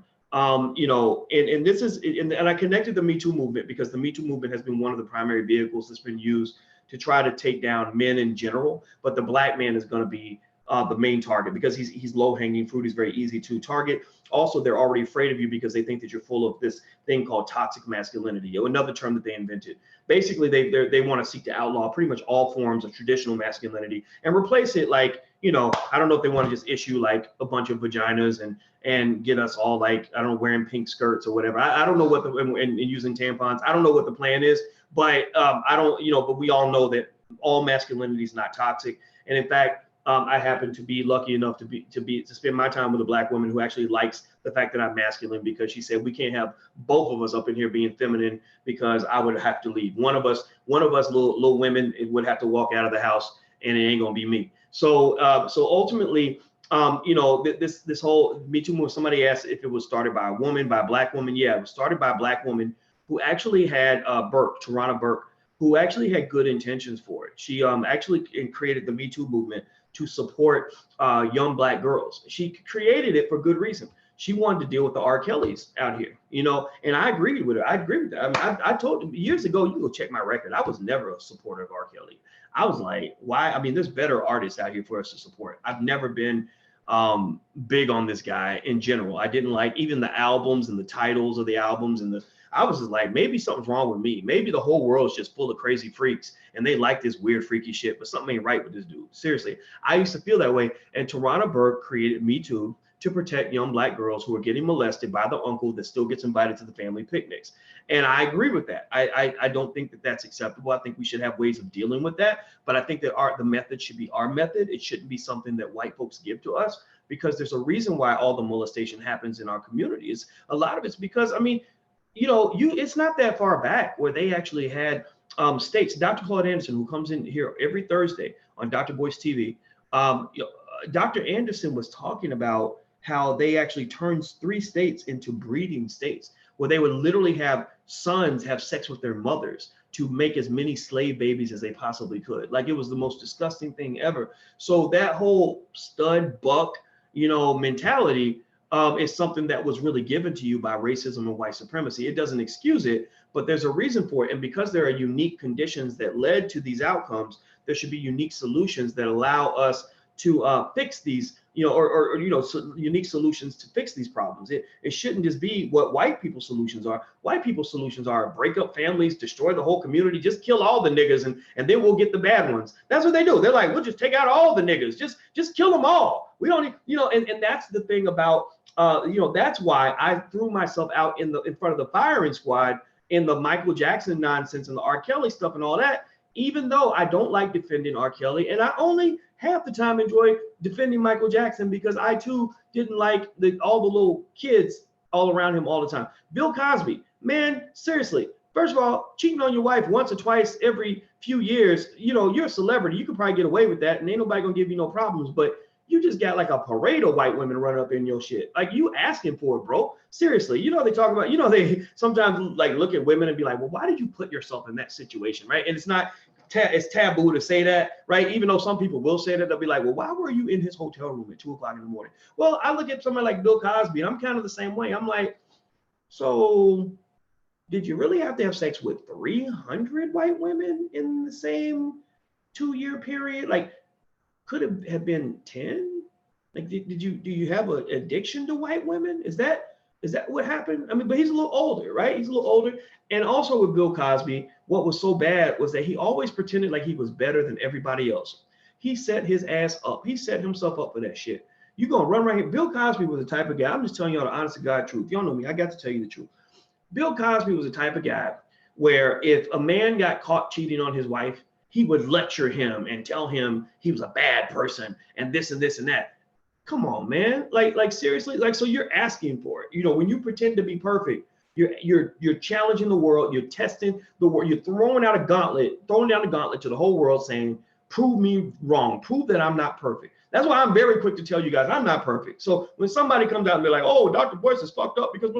you know, and this is, and I connected the Me Too movement because the Me Too movement has been one of the primary vehicles that's been used to try to take down men in general, but the black man is going to be the main target because he's low hanging fruit. He's very easy to target. Also, they're already afraid of you because they think that you're full of this thing called toxic masculinity, another term that they invented. Basically, they want to seek to outlaw pretty much all forms of traditional masculinity and replace it like, you know, I don't know if they want to just issue like a bunch of vaginas and get us all like, I don't know, wearing pink skirts or whatever. I don't know what and using tampons. I don't know what the plan is, but I don't, you know, but we all know that all masculinity is not toxic. And in fact, I happen to be lucky enough to spend my time with a black woman who actually likes the fact that I'm masculine, because she said we can't have both of us up in here being feminine because I would have to leave. One of us little women would have to walk out of the house, and it ain't gonna be me. So ultimately, you know, this whole Me Too movement. Somebody asked if it was started by a woman, by a black woman. Yeah, it was started by a black woman who actually had Tarana Burke, who actually had good intentions for it. She actually created the Me Too movement to support young black girls. She created it for good reason. She wanted to deal with the R. Kellys out here, you know, and I agreed with her. I agree with that. I mean, I told you years ago, you go check my record. I was never a supporter of R. Kelly. I was like, why? I mean, there's better artists out here for us to support. I've never been big on this guy in general. I didn't like even the albums and the titles of the albums I was just like, maybe something's wrong with me. Maybe the whole world's just full of crazy freaks and they like this weird, freaky shit, but something ain't right with this dude. Seriously, I used to feel that way. And Tarana Burke created Me Too to protect young black girls who are getting molested by the uncle that still gets invited to the family picnics. And I agree with that. I don't think that that's acceptable. I think we should have ways of dealing with that. But I think that the method should be our method. It shouldn't be something that white folks give to us, because there's a reason why all the molestation happens in our communities. A lot of it's because, I mean, you know, it's not that far back where they actually had states. Dr. Claude Anderson, who comes in here every Thursday on Dr. Boyce TV, Dr. Anderson was talking about how they actually turned 3 states into breeding states, where they would literally have sons have sex with their mothers to make as many slave babies as they possibly could. Like, it was the most disgusting thing ever. So that whole stud buck, you know, mentality is something that was really given to you by racism and white supremacy. It doesn't excuse it, but there's a reason for it. And because there are unique conditions that led to these outcomes, there should be unique solutions that allow us to fix these, you know, or you know, unique solutions to fix these problems. It shouldn't just be what white people's solutions are. White people's solutions are break up families, destroy the whole community, just kill all the niggas, and then we'll get the bad ones. That's what they do. They're like, we'll just take out all the niggas, just kill them all. We don't, you know, and that's the thing about, you know, that's why I threw myself out in front of the firing squad in the Michael Jackson nonsense and the R. Kelly stuff and all that, even though I don't like defending R. Kelly, and I only half the time enjoy defending Michael Jackson because I too didn't like all the little kids all around him all the time. Bill Cosby, man, seriously. First of all, cheating on your wife once or twice every few years, you know, you're a celebrity. You could probably get away with that, and ain't nobody gonna give you no problems. But you just got like a parade of white women running up in your shit. Like, you asking for it, bro. Seriously, they talk about, they sometimes like look at women and be like, well, why did you put yourself in that situation, right? And it's not, it's taboo to say that, right? Even though some people will say that, they'll be like, well, why were you in his hotel room at 2 o'clock in the morning? Well, I look at somebody like Bill Cosby, and I'm kind of the same way. I'm like, so did you really have to have sex with 300 white women in the same 2-year period? Like, could it have been 10? Like, do you have an addiction to white women? Is that what happened? I mean, but he's a little older, right? He's a little older. And also with Bill Cosby, what was so bad was that he always pretended like he was better than everybody else. He set his ass up. He set himself up for that shit. You're going to run right here. Bill Cosby was the type of guy. I'm just telling y'all the honest to God truth. Y'all know me. I got to tell you the truth. Bill Cosby was the type of guy where if a man got caught cheating on his wife, he would lecture him and tell him he was a bad person and this and this and that. Come on, man. Like seriously, like, so you're asking for it. When you pretend to be perfect, you're challenging the world, you're testing the world, you're throwing down the gauntlet to the whole world saying, prove me wrong, prove that I'm not perfect. That's why I'm very quick to tell you guys I'm not perfect. So when somebody comes out and be like, oh, Dr. Boyce is fucked up because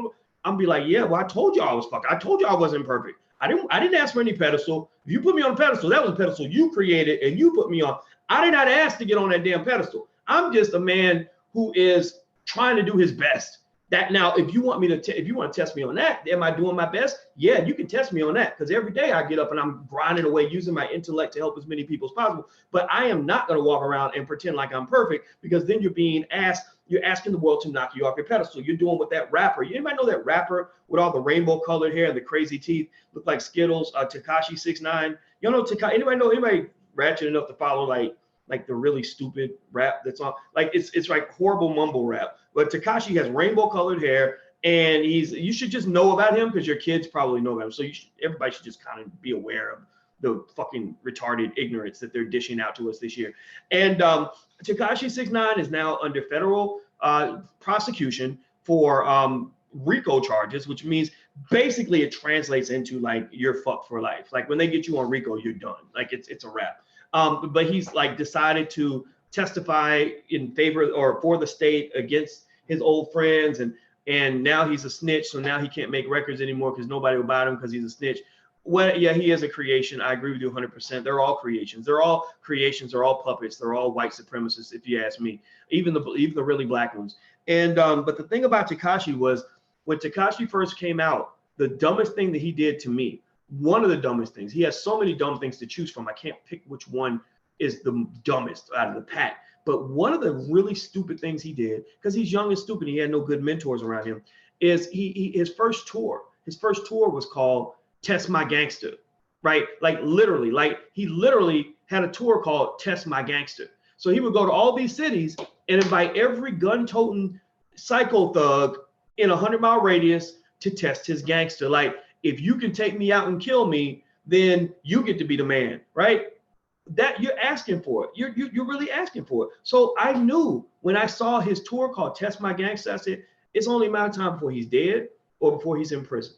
I'm be like, yeah, well, I told you I was fucked. I told you I wasn't perfect. I didn't ask for any pedestal. If you put me on a pedestal, that was a pedestal you created and you put me on. I did not ask to get on that damn pedestal. I'm just a man who is trying to do his best. That now, if you want to test me on that, am I doing my best? Yeah, you can test me on that, because every day I get up and I'm grinding away using my intellect to help as many people as possible. But I am not going to walk around and pretend like I'm perfect, because then you're asking the world to knock you off your pedestal. You're doing what that rapper. Anybody know that rapper with all the rainbow colored hair and the crazy teeth, look like Skittles, Tekashi 6ix9ine? You know Tekashi? Anybody ratchet enough to follow like the really stupid rap that's on, like it's like horrible mumble rap. But Tekashi has rainbow colored hair, and you should just know about him because your kids probably know about him. So everybody should just kind of be aware of the fucking retarded ignorance that they're dishing out to us this year. And Tekashi 6ix9ine is now under federal prosecution for RICO charges, which means basically it translates into like you're fucked for life. Like when they get you on RICO, you're done. Like it's a wrap. But he's like decided to testify in favor or for the state against his old friends, and now he's a snitch, so now he can't make records anymore because nobody will buy them because he's a snitch. Well, yeah, he is a creation. I agree with you 100%. They're all creations. They're all puppets. They're all white supremacists, if you ask me. Even the really black ones. And but the thing about Tekashi was when Tekashi first came out, the dumbest thing that he did to me, one of the dumbest things, he has so many dumb things to choose from. I can't pick which one is the dumbest out of the pack. But one of the really stupid things he did, because he's young and stupid, he had no good mentors around him, is his first tour was called Test My Gangster, right? Like he literally had a tour called Test My Gangster. So he would go to all these cities and invite every gun-toting psycho thug in a 100-mile radius to test his gangster. Like, if you can take me out and kill me, then you get to be the man, right? That you're asking for it. You're really asking for it. So I knew when I saw his tour called Test My Gangster, I said, it's only a matter of time before he's dead or before he's in prison.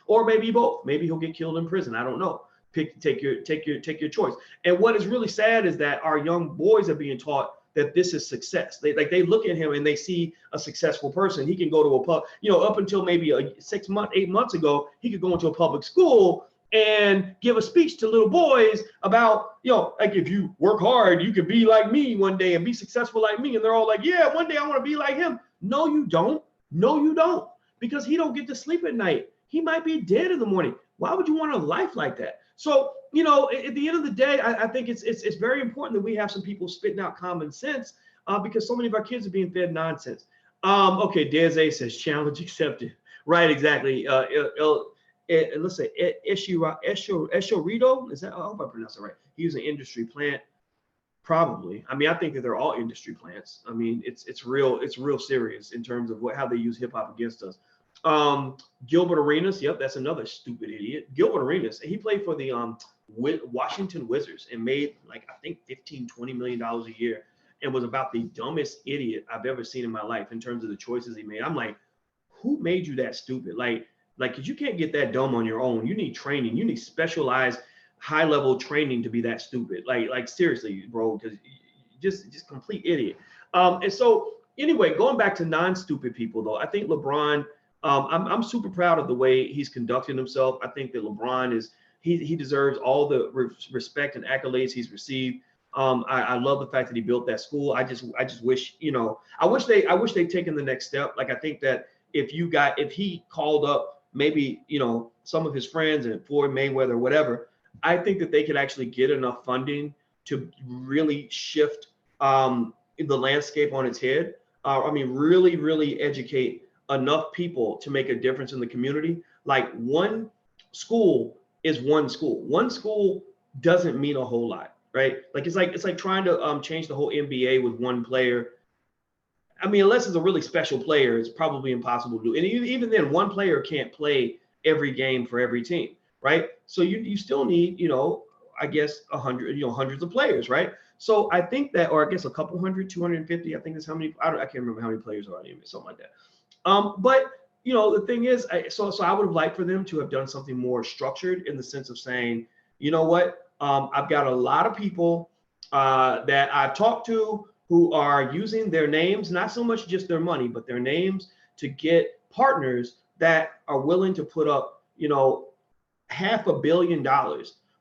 Or maybe both. Maybe he'll get killed in prison. I don't know. Take your choice. And what is really sad is that our young boys are being taught that this is success. They look at him and they see a successful person. He can go to a pub, up until maybe 8 months ago, he could go into a public school and give a speech to little boys about, like, if you work hard, you could be like me one day and be successful like me. And they're all like, yeah, one day I want to be like him. No, you don't. No, you don't. Because he don't get to sleep at night. He might be dead in the morning. Why would you want a life like that? So, at the end of the day, I think it's very important that we have some people spitting out common sense because so many of our kids are being fed nonsense. Okay, Deze says challenge accepted. Right, exactly. Let's say Eshorito. Is that? I hope I pronounced it right. He's an industry plant. Probably. I mean, I think that they're all industry plants. I mean, it's real serious in terms of how they use hip hop against us. Gilbert Arenas, yep, that's another stupid idiot. Gilbert Arenas, he played for the Washington Wizards and made like I think $15-20 million a year, and was about the dumbest idiot I've ever seen in my life in terms of the choices he made. I'm like, who made you that stupid? Like, because you can't get that dumb on your own. You need training. You need specialized, high-level training to be that stupid. Like seriously, bro, because just complete idiot. And so anyway, going back to non-stupid people though, I think LeBron, I'm super proud of the way he's conducting himself. I think that LeBron is, he deserves all the respect and accolades he's received. I love the fact that he built that school. I just wish, I wish they'd taken the next step. Like, I think that if he called up maybe, some of his friends and Floyd Mayweather or whatever, I think that they could actually get enough funding to really shift the landscape on its head. Really, really educate enough people to make a difference in the community. Like, one school is one school. One school doesn't mean a whole lot, right? Like, it's like trying to change the whole NBA with one player. I mean, unless it's a really special player, it's probably impossible to do. And even then, one player can't play every game for every team, right? So you still need, I guess 100, hundreds of players, right? So I think that, or I guess a couple hundred, 250, I think that's how many, I can't remember how many players are on it, something like that. But the thing is, so I would have liked for them to have done something more structured, in the sense of saying, you know what, I've got a lot of people that I've talked to who are using their names, not so much just their money, but their names, to get partners that are willing to put up, $500 million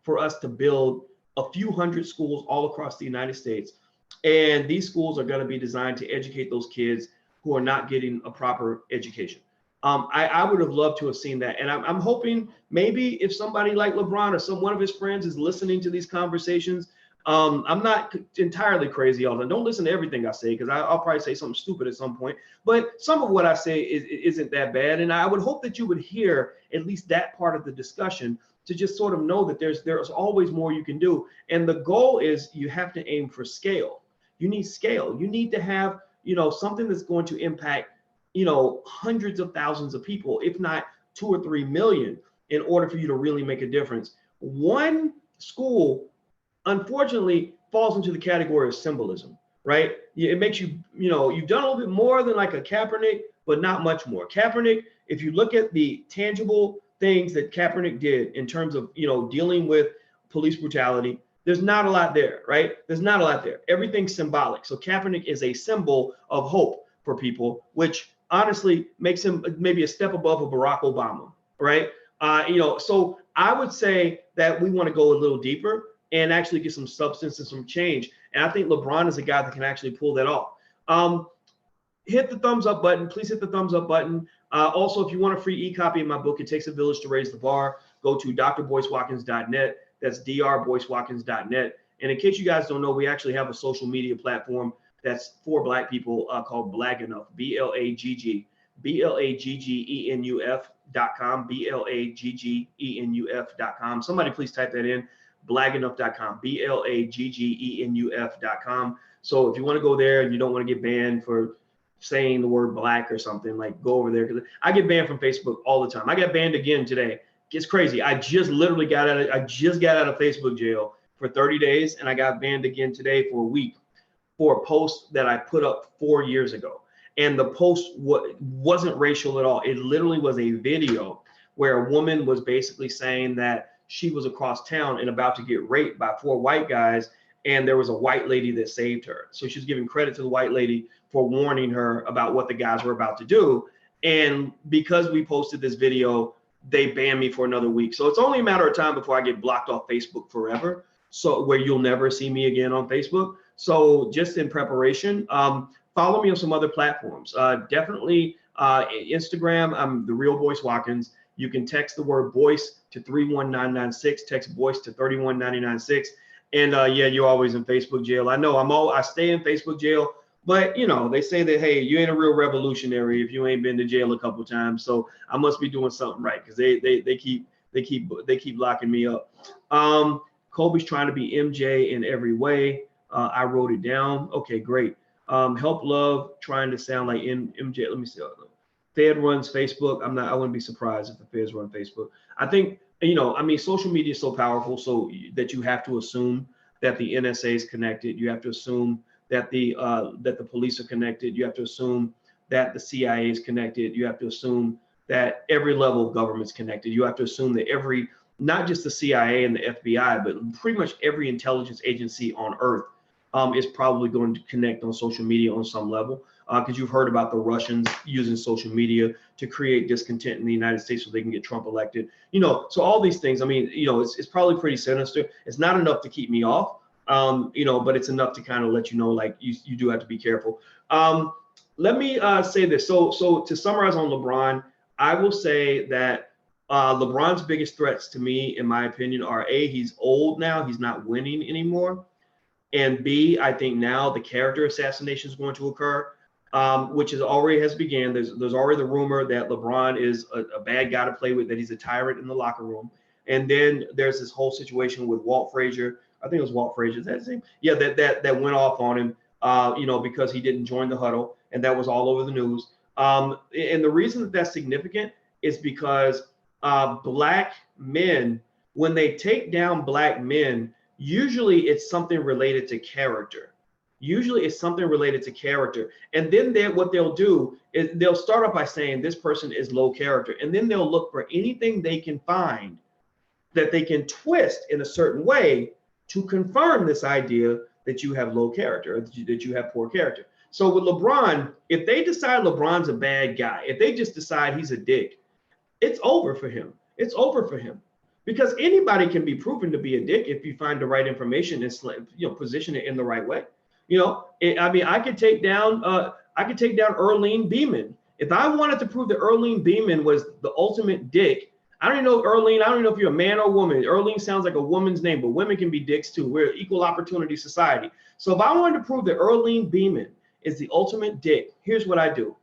for us to build a few hundred schools all across the United States. And these schools are going to be designed to educate those kids who are not getting a proper education. I would have loved to have seen that. And I'm hoping maybe if somebody like LeBron or one of his friends is listening to these conversations, I'm not entirely crazy all the time. Don't listen to everything I say, because I'll probably say something stupid at some point. But some of what I say isn't that bad. And I would hope that you would hear at least that part of the discussion, to just sort of know that there's always more you can do. And the goal is, you have to aim for scale. You need scale. You need to have, something that's going to impact, hundreds of thousands of people, if not 2 or 3 million, in order for you to really make a difference. One school, unfortunately, falls into the category of symbolism, right? It makes you, you've done a little bit more than like a Kaepernick, but not much more. Kaepernick, if you look at the tangible things that Kaepernick did in terms of, dealing with police brutality, there's not a lot there, right? There's not a lot there. Everything's symbolic. So Kaepernick is a symbol of hope for people, which honestly makes him maybe a step above a Barack Obama, right? So I would say that we want to go a little deeper and actually get some substance and some change. And I think LeBron is a guy that can actually pull that off. Hit the thumbs up button. Please hit the thumbs up button. Also, if you want a free e-copy of my book, It Takes a Village to Raise the Bar, go to drboycewatkins.net. That's drboycewatkins.net. And in case you guys don't know, we actually have a social media platform that's for Black people called Black Enough, BLAGGENUF.com, BLAGGENUF.com. Somebody please type that in, blagenough.com, BLAGGENUF.com. So if you want to go there and you don't want to get banned for saying the word black or something, like, go over there, because I get banned from Facebook all the time. I got banned again today. It's crazy. I just got out of Facebook jail for 30 days, and I got banned again today for a week for a post that I put up 4 years ago. And the post wasn't racial at all. It literally was a video where a woman was basically saying that she was across town and about to get raped by 4 white guys, and there was a white lady that saved her. So she's giving credit to the white lady for warning her about what the guys were about to do. And because we posted this video, they banned me for another week. So it's only a matter of time before I get blocked off Facebook forever. So where you'll never see me again on Facebook. So just in preparation, follow me on some other platforms. Definitely Instagram, I'm the real Boyce Watkins. You can text the word Boyce to 31996, text Boyce to 31996. And yeah, you're always in Facebook jail. I know I stay in Facebook jail, but they say that, hey, you ain't a real revolutionary if you ain't been to jail a couple times. So I must be doing something right, because they keep locking me up. Kobe's trying to be MJ in every way. I wrote it down. Okay, great. Help Love trying to sound like MJ. Let me see. Fed runs Facebook. I wouldn't be surprised if the feds run Facebook. I think, social media is so powerful, so that you have to assume that the NSA is connected. You have to assume that the police are connected. You have to assume that the CIA is connected. You have to assume that every level of government is connected. You have to assume that not just the CIA and the FBI, but pretty much every intelligence agency on Earth is probably going to connect on social media on some level, because you've heard about the Russians using social media to create discontent in the United States so they can get Trump elected. So all these things, I mean, it's probably pretty sinister. It's not enough to keep me off, but it's enough to kind of let you know, like, you do have to be careful. Let me say this. So to summarize on LeBron, I will say that LeBron's biggest threats to me, in my opinion, are A, he's old now, he's not winning anymore. And B, I think now the character assassination is going to occur, which already has begun. There's already the rumor that LeBron is a bad guy to play with, that he's a tyrant in the locker room. And then there's this whole situation with Walt Frazier. I think it was Walt Frazier. Is that his name? Yeah, that went off on him, because he didn't join the huddle, and that was all over the news. And the reason that that's significant is because black men, when they take down black men, usually it's something related to character. Usually it's something related to character. And then what they'll do is they'll start off by saying this person is low character. And then they'll look for anything they can find that they can twist in a certain way to confirm this idea that you have low character, or that you have poor character. So with LeBron, if they decide LeBron's a bad guy, if they just decide he's a dick, it's over for him. It's over for him. Because anybody can be proven to be a dick if you find the right information and position it in the right way. I could take down Earlene Beeman. If I wanted to prove that Earlene Beeman was the ultimate dick, I don't know Earlene. I don't know if you're a man or woman. Earlene sounds like a woman's name, but women can be dicks too. We're an equal opportunity society. So if I wanted to prove that Earlene Beeman is the ultimate dick, here's what I do.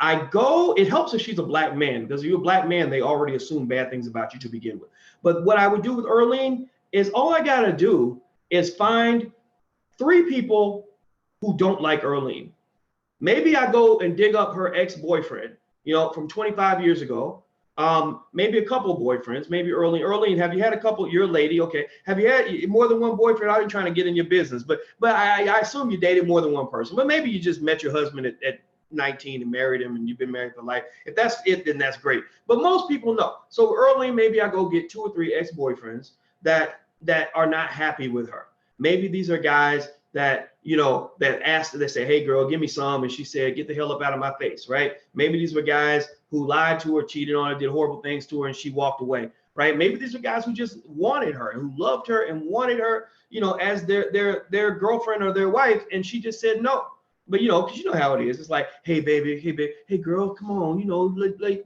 It helps if she's a black man, because if you're a black man, they already assume bad things about you to begin with. But what I would do with Earlene is all I got to do is find 3 people who don't like Earlene. Maybe I go and dig up her ex-boyfriend, from 25 years ago. Maybe a couple of boyfriends, maybe Earlene, have you had a couple? You're a lady, okay. Have you had more than one boyfriend? I ain't trying to get in your business, but I assume you dated more than one person. But maybe you just met your husband at 19 and married him, and you've been married for life. If that's it, then that's great. But most people know. So early, maybe I go get 2 or 3 ex-boyfriends that are not happy with her. Maybe these are guys that they say, hey girl, give me some, and she said, get the hell up out of my face, right? Maybe these were guys who lied to her, cheated on her, did horrible things to her, and she walked away, right? Maybe these are guys who just wanted her, who loved her and wanted her, as their girlfriend or their wife, and she just said no. But because you know how it is. It's like, hey baby, hey girl, come on,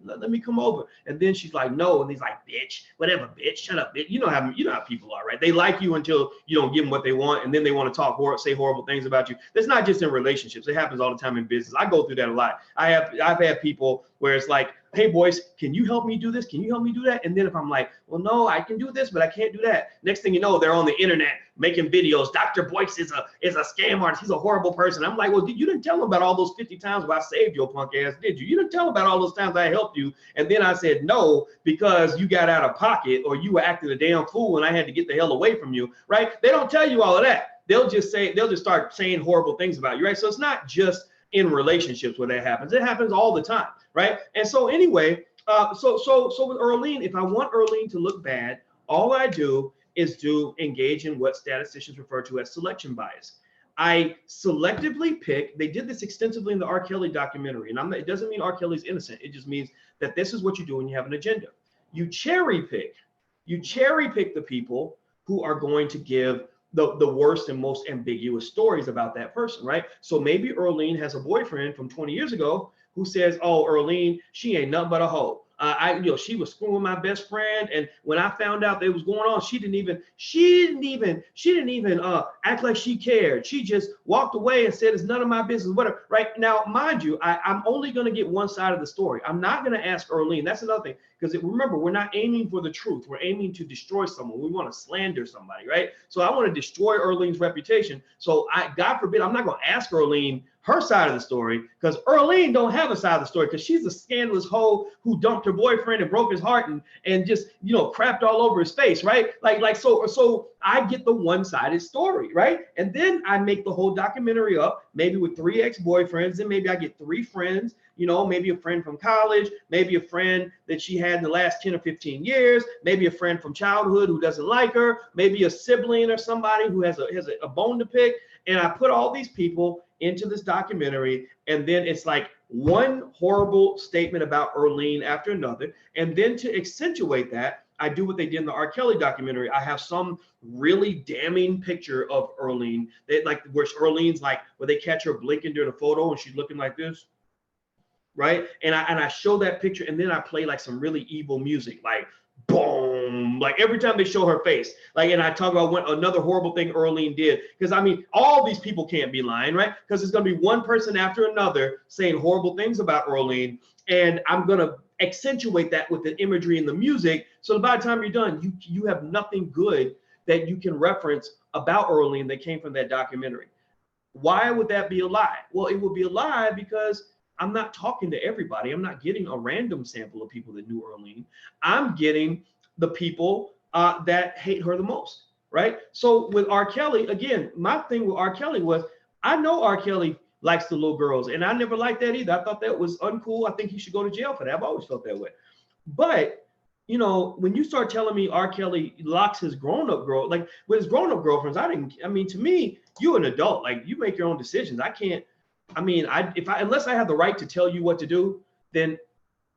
let me come over. And then she's like, no, and he's like, bitch, whatever, bitch, shut up, bitch. You know how people are, right? They like you until you don't give them what they want, and then they want to say horrible things about you. That's not just in relationships. It happens all the time in business. I go through that a lot. I've had people where it's like, hey Boyce, can you help me do this? Can you help me do that? And then if I'm like, well, no, I can do this, but I can't do that. Next thing you know, they're on the internet making videos. Dr. Boyce is a scam artist. He's a horrible person. I'm like, well, you didn't tell him about all those 50 times where I saved your punk ass, did you? You didn't tell him about all those times I helped you. And then I said no because you got out of pocket or you were acting a damn fool and I had to get the hell away from you, right? They don't tell you all of that. They'll just start saying horrible things about you, right? So it's not just in relationships where that happens. It happens all the time, right? And so anyway, so with Earlene, if I want Earlene to look bad, all I do is engage in what statisticians refer to as selection bias. I selectively pick. They did this extensively in the R. Kelly documentary, and it doesn't mean R. Kelly's innocent. It just means that this is what you do when you have an agenda. You cherry pick the people who are going to give the worst and most ambiguous stories about that person, right? So maybe Earlene has a boyfriend from 20 years ago who says, oh, Earlene, she ain't nothing but a hoe. She was screwing my best friend, and when I found out that was going on, she didn't even act like she cared. She just walked away and said it's none of my business, whatever. Right now, mind you, I'm only going to get one side of the story. I'm not going to ask Earlene. That's another thing, because remember, we're not aiming for the truth. We're aiming to destroy someone. We want to slander somebody, right? So I want to destroy Earlene's reputation. So God forbid, I'm not going to ask Earlene her side of the story, because Earlene don't have a side of the story, because she's a scandalous hoe who dumped her boyfriend and broke his heart and just, you know, crapped all over his face, right? So I get the one-sided story, right? And then I make the whole documentary up, maybe with 3 ex-boyfriends, and maybe I get 3 friends, you know, maybe a friend from college, maybe a friend that she had in the last 10 or 15 years, maybe a friend from childhood who doesn't like her, maybe a sibling or somebody who has a bone to pick. And I put all these people into this documentary, and then it's like one horrible statement about Earlene after another. And then to accentuate that, I do what they did in the R. Kelly documentary. I have some really damning picture of Earlene, like where Earlene's like, where they catch her blinking during a photo and she's looking like this, right? And I show that picture, and then I play like some really evil music, like boom, like every time they show her face, like, and I talk about another horrible thing Earlene did, because I mean, all these people can't be lying, right? Because there's going to be one person after another saying horrible things about Earlene, and I'm going to accentuate that with the imagery and the music, so by the time you're done, you have nothing good that you can reference about Earlene that came from that documentary. Why would that be a lie? Well, it would be a lie because I'm not talking to everybody. I'm not getting a random sample of people that knew Earlene. I'm getting the people that hate her the most, right? So with R. Kelly, again, my thing with R. Kelly was, I know R. Kelly likes the little girls, and I never liked that either. I thought that was uncool. I think he should go to jail for that. I've always felt that way. But, you know, when you start telling me R. Kelly locks his grown-up girl, like with his grown-up girlfriends, to me, you're an adult. Like, you make your own decisions. Unless I have the right to tell you what to do, then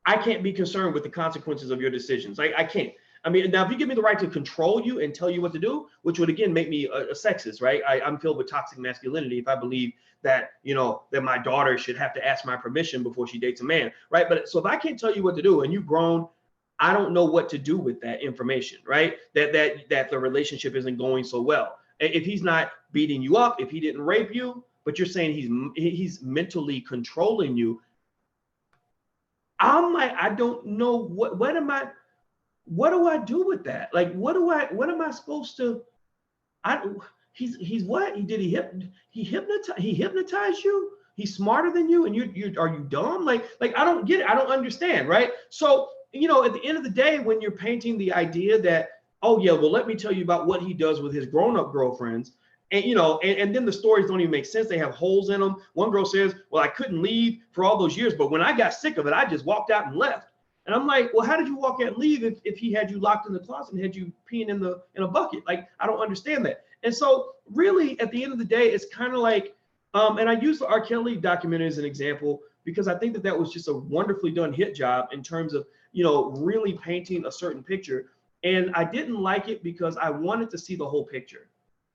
I can't be concerned with the consequences of your decisions. I can't. I mean, now if you give me the right to control you and tell you what to do, which would again make me a sexist, right? I'm filled with toxic masculinity if I believe that, you know, that my daughter should have to ask my permission before she dates a man, right? But so if I can't tell you what to do and you've grown, I don't know what to do with that information, right? That the relationship isn't going so well. If he's not beating you up, if he didn't rape you, but you're saying he's mentally controlling you, I don't know what do I do with that? Like, what am I supposed to? He's what? He hypnotized you? He's smarter than you, and are you dumb? Like I don't get it. I don't understand, right? So, you know, at the end of the day, when you're painting the idea that, oh yeah, well, let me tell you about what he does with his grown-up girlfriends. And, you know, and then the stories don't even make sense. They have holes in them. One girl says, well, I couldn't leave for all those years, but when I got sick of it, I just walked out and left. And I'm like, well, how did you walk out and leave if he had you locked in the closet and had you peeing in a bucket? Like, I don't understand that. And so really, at the end of the day, it's kind of like, and I use the R. Kelly documentary as an example, because I think that was just a wonderfully done hit job in terms of, you know, really painting a certain picture. And I didn't like it because I wanted to see the whole picture.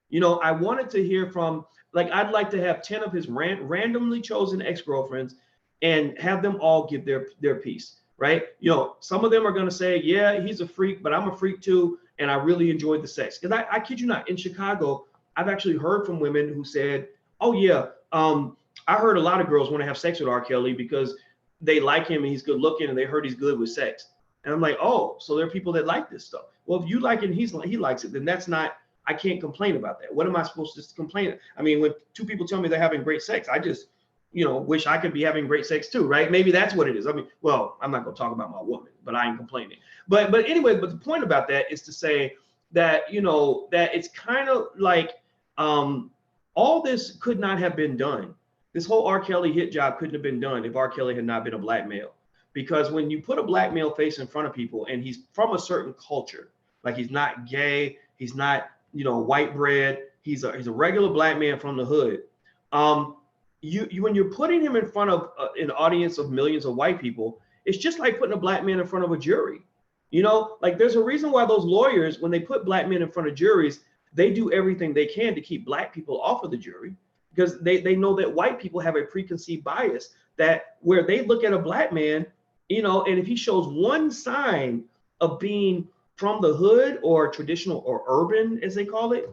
You know, I wanted to hear from, like, I'd like to have 10 of his randomly chosen ex-girlfriends and have them all give their piece, right? You know, some of them are going to say, yeah, he's a freak, but I'm a freak too, and I really enjoyed the sex. Because I kid you not, in Chicago, I've actually heard from women who said, oh yeah, I heard a lot of girls want to have sex with R. Kelly because they like him and he's good looking and they heard he's good with sex. And I'm like, oh, so there are people that like this stuff. Well, if you like it and he likes it, then that's not, I can't complain about that. What am I supposed to complain? I mean, when 2 people tell me they're having great sex, I just, you know, wish I could be having great sex too, right? Maybe that's what it is. I mean, well, I'm not going to talk about my woman, but I ain't complaining. But anyway, but the point about that is to say that, you know, that it's kind of like all this could not have been done. This whole R. Kelly hit job couldn't have been done if R. Kelly had not been a black male. Because when you put a black male face in front of people and he's from a certain culture, like he's not gay, he's not, you know, white bread, he's a regular black man from the hood. When you're putting him in front of an audience of millions of white people, it's just like putting a black man in front of a jury. You know, like there's a reason why those lawyers, when they put black men in front of juries, they do everything they can to keep black people off of the jury, because they know that white people have a preconceived bias that where they look at a black man, you know, and if he shows one sign of being from the hood or traditional or urban, as they call it,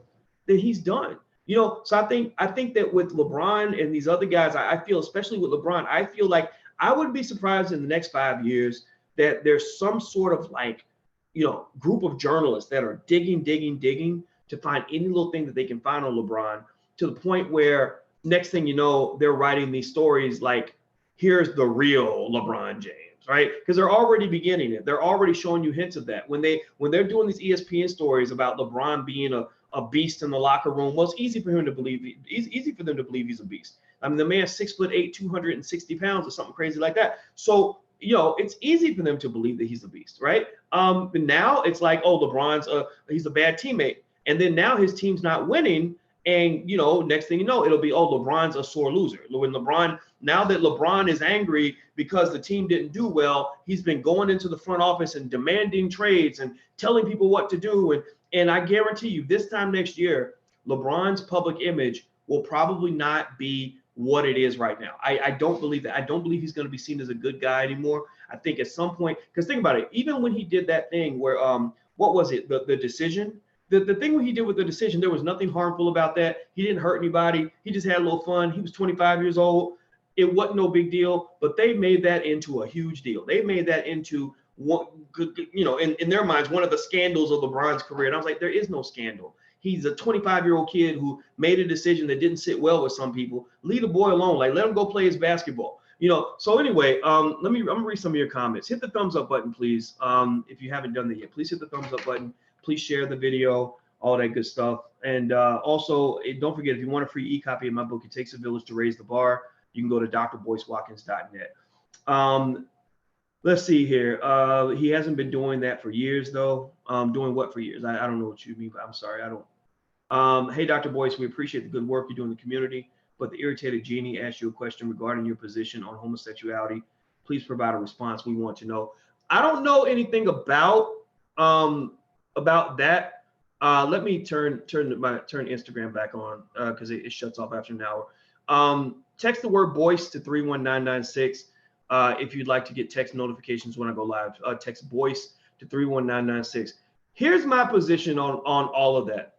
then he's done. You know, so I think that with LeBron and these other guys, I feel, especially with LeBron, I feel like I wouldn't be surprised in the next 5 years that there's some sort of like, you know, group of journalists that are digging to find any little thing that they can find on LeBron, to the point where next thing you know, they're writing these stories like, here's the real LeBron James, right? Because they're already beginning it. They're already showing you hints of that. When they're doing these ESPN stories about LeBron being a beast in the locker room, well, it's easy for him to believe. It's easy for them to believe he's a beast. I mean, the man's 6'8", 260 pounds or something crazy like that. So, you know, it's easy for them to believe that he's a beast, right? But now it's like, oh, he's a bad teammate. And then now his team's not winning. And, you know, next thing you know, it'll be, oh, LeBron's a sore loser. Now that LeBron is angry because the team didn't do well, he's been going into the front office and demanding trades and telling people what to do. And I guarantee you, this time next year, LeBron's public image will probably not be what it is right now. I don't believe that. I don't believe he's going to be seen as a good guy anymore. I think at some point, because think about it, even when he did that thing where, what was it, the decision? The thing when he did with the decision, there was nothing harmful about that. He didn't hurt anybody. He just had a little fun. He was 25 years old. It wasn't no big deal, but they made that into a huge deal. They made that into what, you know, in their minds, one of the scandals of LeBron's career. And I was like, there is no scandal. He's a 25-year-old kid who made a decision that didn't sit well with some people. Leave the boy alone. Like, let him go play his basketball. You know, so anyway, I'm gonna read some of your comments. Hit the thumbs up button, please. If you haven't done that yet, please hit the thumbs up button. Please share the video, all that good stuff. And also, don't forget, if you want a free e-copy of my book, It Takes a Village to Raise the Bar, you can go to drboycewatkins.net. Let's see here. He hasn't been doing that for years, though. Doing what for years? I don't know what you mean, but I'm sorry, I don't. Hey, Dr. Boyce, we appreciate the good work you do in the community, but the irritated genie asked you a question regarding your position on homosexuality. Please provide a response. We want to know. I don't know anything about that. Let me turn Instagram back on because it shuts off after an hour. Text the word Boyce to 31996 if you'd like to get text notifications when I go live. Text Boyce to 31996. Here's my position on all of that.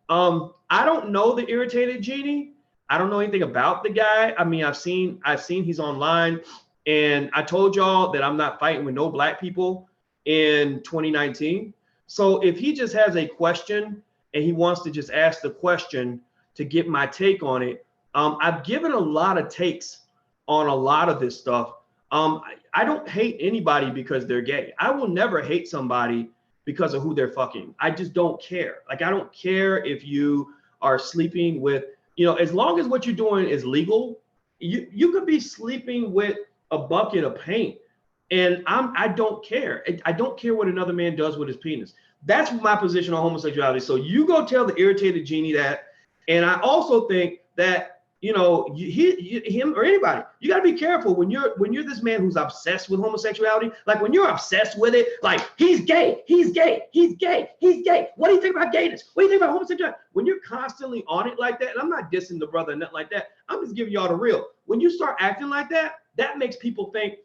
I don't know the irritated genie. I don't know anything about the guy. I mean, I've seen he's online, and I told y'all that I'm not fighting with no black people in 2019. So if he just has a question and he wants to just ask the question to get my take on it, I've given a lot of takes on a lot of this stuff. I don't hate anybody because they're gay. I will never hate somebody because of who they're fucking. I just don't care. Like, I don't care if you are sleeping with, you know, as long as what you're doing is legal, you could be sleeping with a bucket of paint. And I don't care. I don't care what another man does with his penis. That's my position on homosexuality. So you go tell the irritated genie that. And I also think that, you know, him or anybody, you got to be careful when you're this man who's obsessed with homosexuality. Like, when you're obsessed with it, like, he's gay, he's gay, he's gay, he's gay. What do you think about gayness? What do you think about homosexuality? When you're constantly on it like that, and I'm not dissing the brother, nothing like that. I'm just giving y'all the real. When you start acting like that, that makes people think,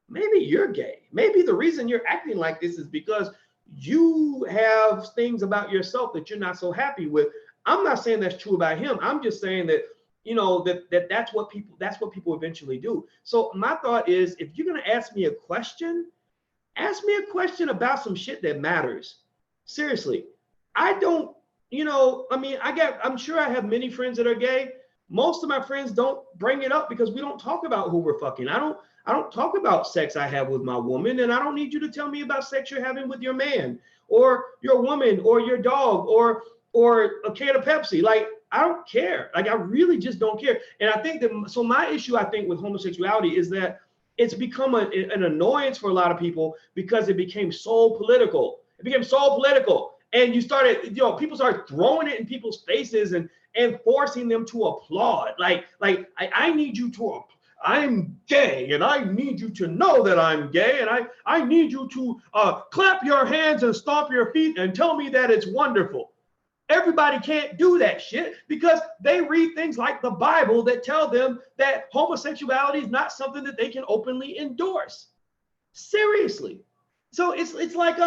maybe you're gay. Maybe the reason you're acting like this is because you have things about yourself that you're not so happy with. I'm not saying that's true about him. I'm just saying that, you know, that's what people eventually do. So my thought is, if you're going to ask me a question about some shit that matters. Seriously. I don't, you know, I mean, I'm sure I have many friends that are gay. Most of my friends don't bring it up because we don't talk about who we're fucking. I don't talk about sex I have with my woman, and I don't need you to tell me about sex you're having with your man or your woman or your dog or a can of Pepsi. Like, I don't care. Like, I really just don't care. And I think that, so my issue, I think, with homosexuality is that it's become an annoyance for a lot of people because it became so political. It became so political. And you started, you know, people started throwing it in people's faces and forcing them to applaud. Like I need you to, I'm gay, and I need you to know that I'm gay, and I need you to clap your hands and stomp your feet and tell me that it's wonderful. Everybody can't do that shit because they read things like the Bible that tell them that homosexuality is not something that they can openly endorse. Seriously. So it's like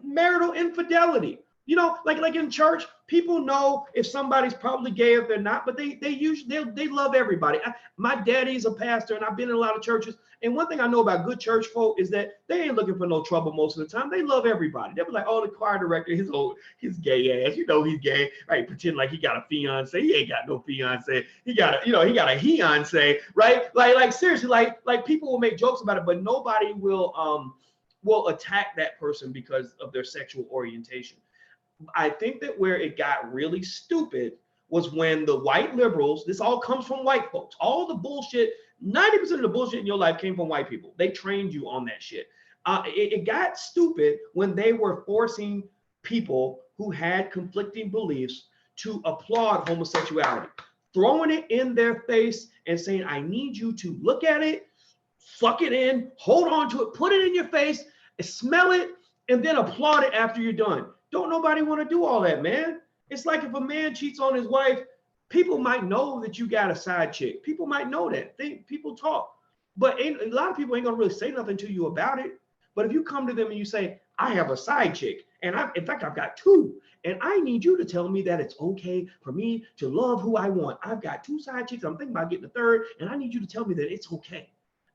marital infidelity. You know, like in church, people know if somebody's probably gay if they're not, but they usually they love everybody. My daddy's a pastor, and I've been in a lot of churches. And one thing I know about good church folk is that they ain't looking for no trouble most of the time. They love everybody. They'll be like, oh, the choir director, his gay ass, you know he's gay, right? Pretend like he got a fiance. He ain't got no fiance. He got a fiance, right? Like seriously, like people will make jokes about it, but nobody will attack that person because of their sexual orientation. I think that where it got really stupid was when the white liberals, this all comes from white folks, all the bullshit, 90% of the bullshit in your life came from white people. They trained you on that shit. It got stupid when they were forcing people who had conflicting beliefs to applaud homosexuality, throwing it in their face and saying, I need you to look at it, suck it in, hold on to it, put it in your face, smell it, and then applaud it after you're done. Don't nobody want to do all that, man. It's like if a man cheats on his wife, people might know that you got a side chick. People might know that. People talk. But a lot of people ain't going to really say nothing to you about it. But if you come to them and you say, I have a side chick, and in fact, I've got two, and I need you to tell me that it's okay for me to love who I want. I've got two side chicks. I'm thinking about getting a third, and I need you to tell me that it's okay.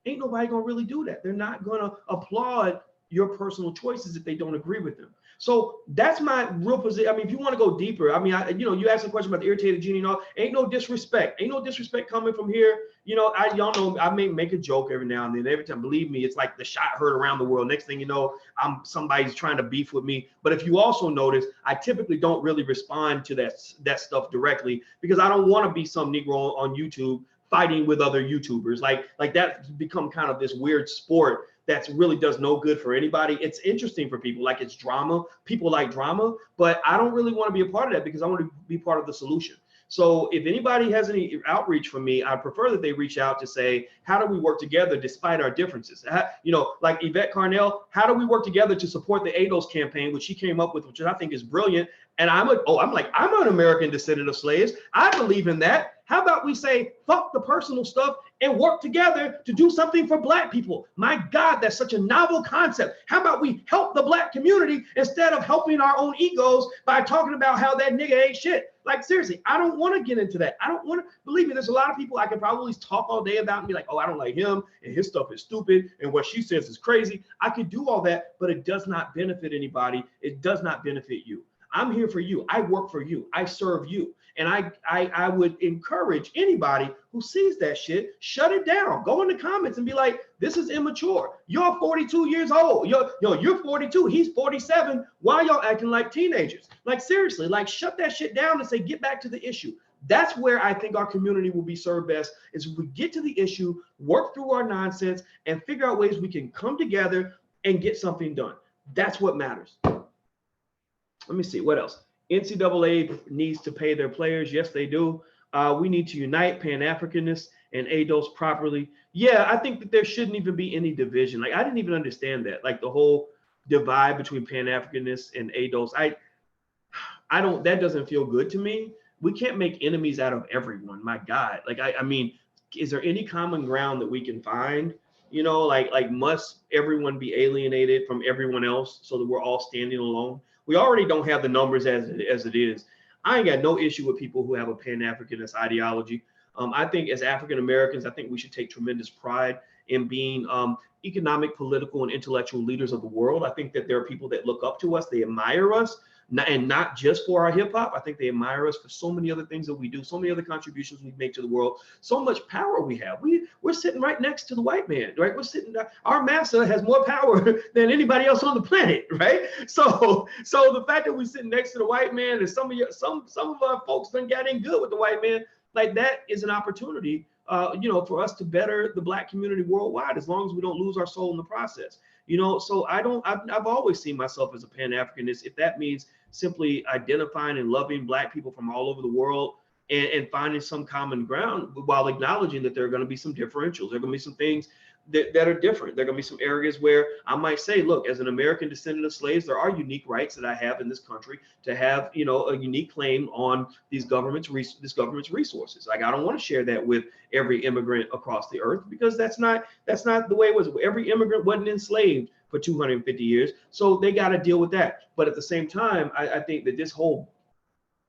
Ain't nobody going to really do that. They're not going to applaud your personal choices if they don't agree with them. So that's my real position. I mean, if you want to go deeper, I mean, you asked a question about the irritated genie and all. Ain't no disrespect coming from here. You know, y'all know I may make a joke every now and then. Every time, believe me, it's like the shot heard around the world. Next thing you know, somebody's trying to beef with me. But if you also notice, I typically don't really respond to that stuff directly because I don't want to be some Negro on YouTube fighting with other YouTubers. Like that's become kind of this weird sport that really does no good for anybody. It's interesting for people, like it's drama. People like drama, but I don't really want to be a part of that because I want to be part of the solution. So if anybody has any outreach from me, I prefer that they reach out to say, how do we work together despite our differences? Like Yvette Carnell, how do we work together to support the ADOS campaign, which she came up with, which I think is brilliant. And I'm an American descendant of slaves. I believe in that. How about we say, fuck the personal stuff and work together to do something for Black people? My God, that's such a novel concept. How about we help the Black community instead of helping our own egos by talking about how that nigga ain't shit? Like, seriously, I don't want to get into that. I don't want to, believe me, there's a lot of people I could probably talk all day about and be like, oh, I don't like him and his stuff is stupid and what she says is crazy. I could do all that, but it does not benefit anybody. It does not benefit you. I'm here for you. I work for you. I serve you. And I would encourage anybody who sees that shit, shut it down. Go in the comments and be like, this is immature. You're 42 years old. You're 42. He's 47. Why y'all acting like teenagers? Like, seriously, like, shut that shit down and say, get back to the issue. That's where I think our community will be served best, is if we get to the issue, work through our nonsense, and figure out ways we can come together and get something done. That's what matters. Let me see, what else? NCAA needs to pay their players. Yes, they do. We need to unite Pan-Africanists and ADOS properly. Yeah, I think that there shouldn't even be any division. Like, I didn't even understand that. Like, the whole divide between Pan-Africanists and ADOS. I don't, that doesn't feel good to me. We can't make enemies out of everyone. My God. Like, I mean, is there any common ground that we can find? You know, like must everyone be alienated from everyone else so that we're all standing alone? We already don't have the numbers as it is. I ain't got no issue with people who have a Pan-Africanist ideology. I think as African Americans, I think we should take tremendous pride in being economic, political, and intellectual leaders of the world. I think that there are people that look up to us, they admire us, and not just for our hip hop. I think they admire us for so many other things that we do, so many other contributions we make to the world, so much power we have. We're sitting right next to the white man, right? We're sitting, our master has more power than anybody else on the planet, right? So the fact that we're sitting next to the white man, and some of our folks done got in good with the white man, like, that is an opportunity, for us to better the Black community worldwide, as long as we don't lose our soul in the process. So I've always seen myself as a Pan-Africanist, if that means simply identifying and loving Black people from all over the world and finding some common ground while acknowledging that there are going to be some differentials. There are going to be some things that are different. There are going to be some areas where I might say, look, as an American descendant of slaves, there are unique rights that I have in this country to have, a unique claim on this government's resources. Like, I don't want to share that with every immigrant across the earth, because that's not the way it was. Every immigrant wasn't enslaved for 250 years. So they got to deal with that. But at the same time, I think that this whole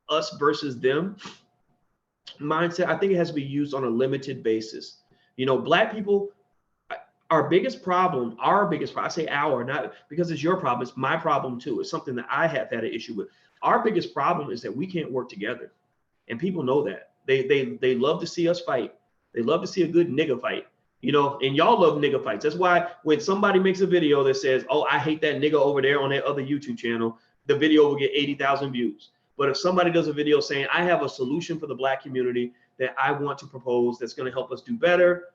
us versus them mindset, I think it has to be used on a limited basis. You know, black people, our biggest problem, I say our, not because it's your problem, it's my problem too. It's something that I have had an issue with. Our biggest problem is that we can't work together. And people know that. They love to see us fight. They love to see a good nigga fight. You know, and y'all love nigga fights. That's why when somebody makes a video that says, oh, I hate that nigga over there on that other YouTube channel, the video will get 80,000 views. But if somebody does a video saying, I have a solution for the black community that I want to propose that's going to help us do better,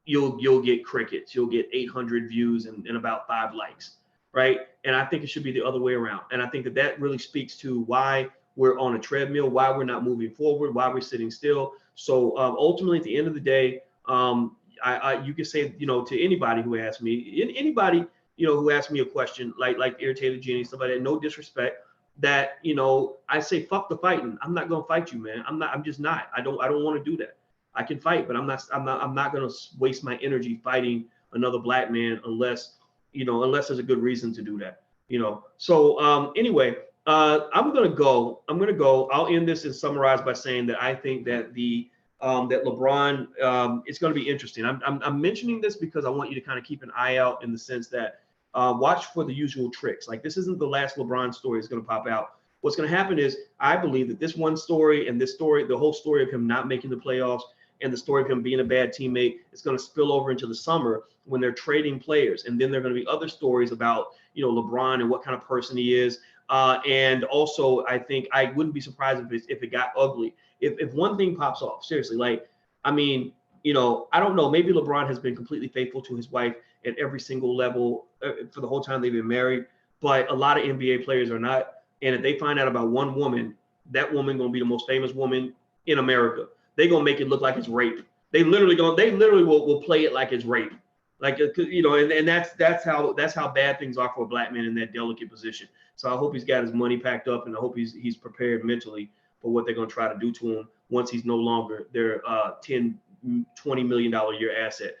you'll get crickets. You'll get 800 views and about 5 likes, right? And I think it should be the other way around. And I think that that really speaks to why we're on a treadmill, why we're not moving forward, why we're sitting still. So ultimately, at the end of the day, you can say, you know, to anybody who asks me, anybody, you know, who asks me a question like Irritated Genie, stuff like that, no disrespect, that, you know, I say, fuck the fighting. I'm not going to fight you, man. I'm just not. I don't want to do that. I can fight, but I'm not going to waste my energy fighting another black man unless there's a good reason to do that, you know? So anyway, I'm going to go. I'll end this and summarize by saying that I think that that LeBron, it's going to be interesting. I'm mentioning this because I want you to kind of keep an eye out in the sense that watch for the usual tricks. Like, this isn't the last LeBron story that's going to pop out. What's going to happen is, I believe that this one story and this story, the whole story of him not making the playoffs and the story of him being a bad teammate, is going to spill over into the summer when they're trading players. And then there are going to be other stories about, you know, LeBron and what kind of person he is. And also, I think I wouldn't be surprised if it got ugly. If one thing pops off, seriously, like, I mean, you know, I don't know, maybe LeBron has been completely faithful to his wife at every single level for the whole time they've been married, but a lot of NBA players are not. And if they find out about one woman, that woman gonna be the most famous woman in America. They gonna make it look like it's rape. They literally will play it like it's rape. Like, you know, and that's how bad things are for a black man in that delicate position. So I hope he's got his money packed up, and I hope he's prepared mentally for what they're going to try to do to him once he's no longer their $10, $20 million a year asset.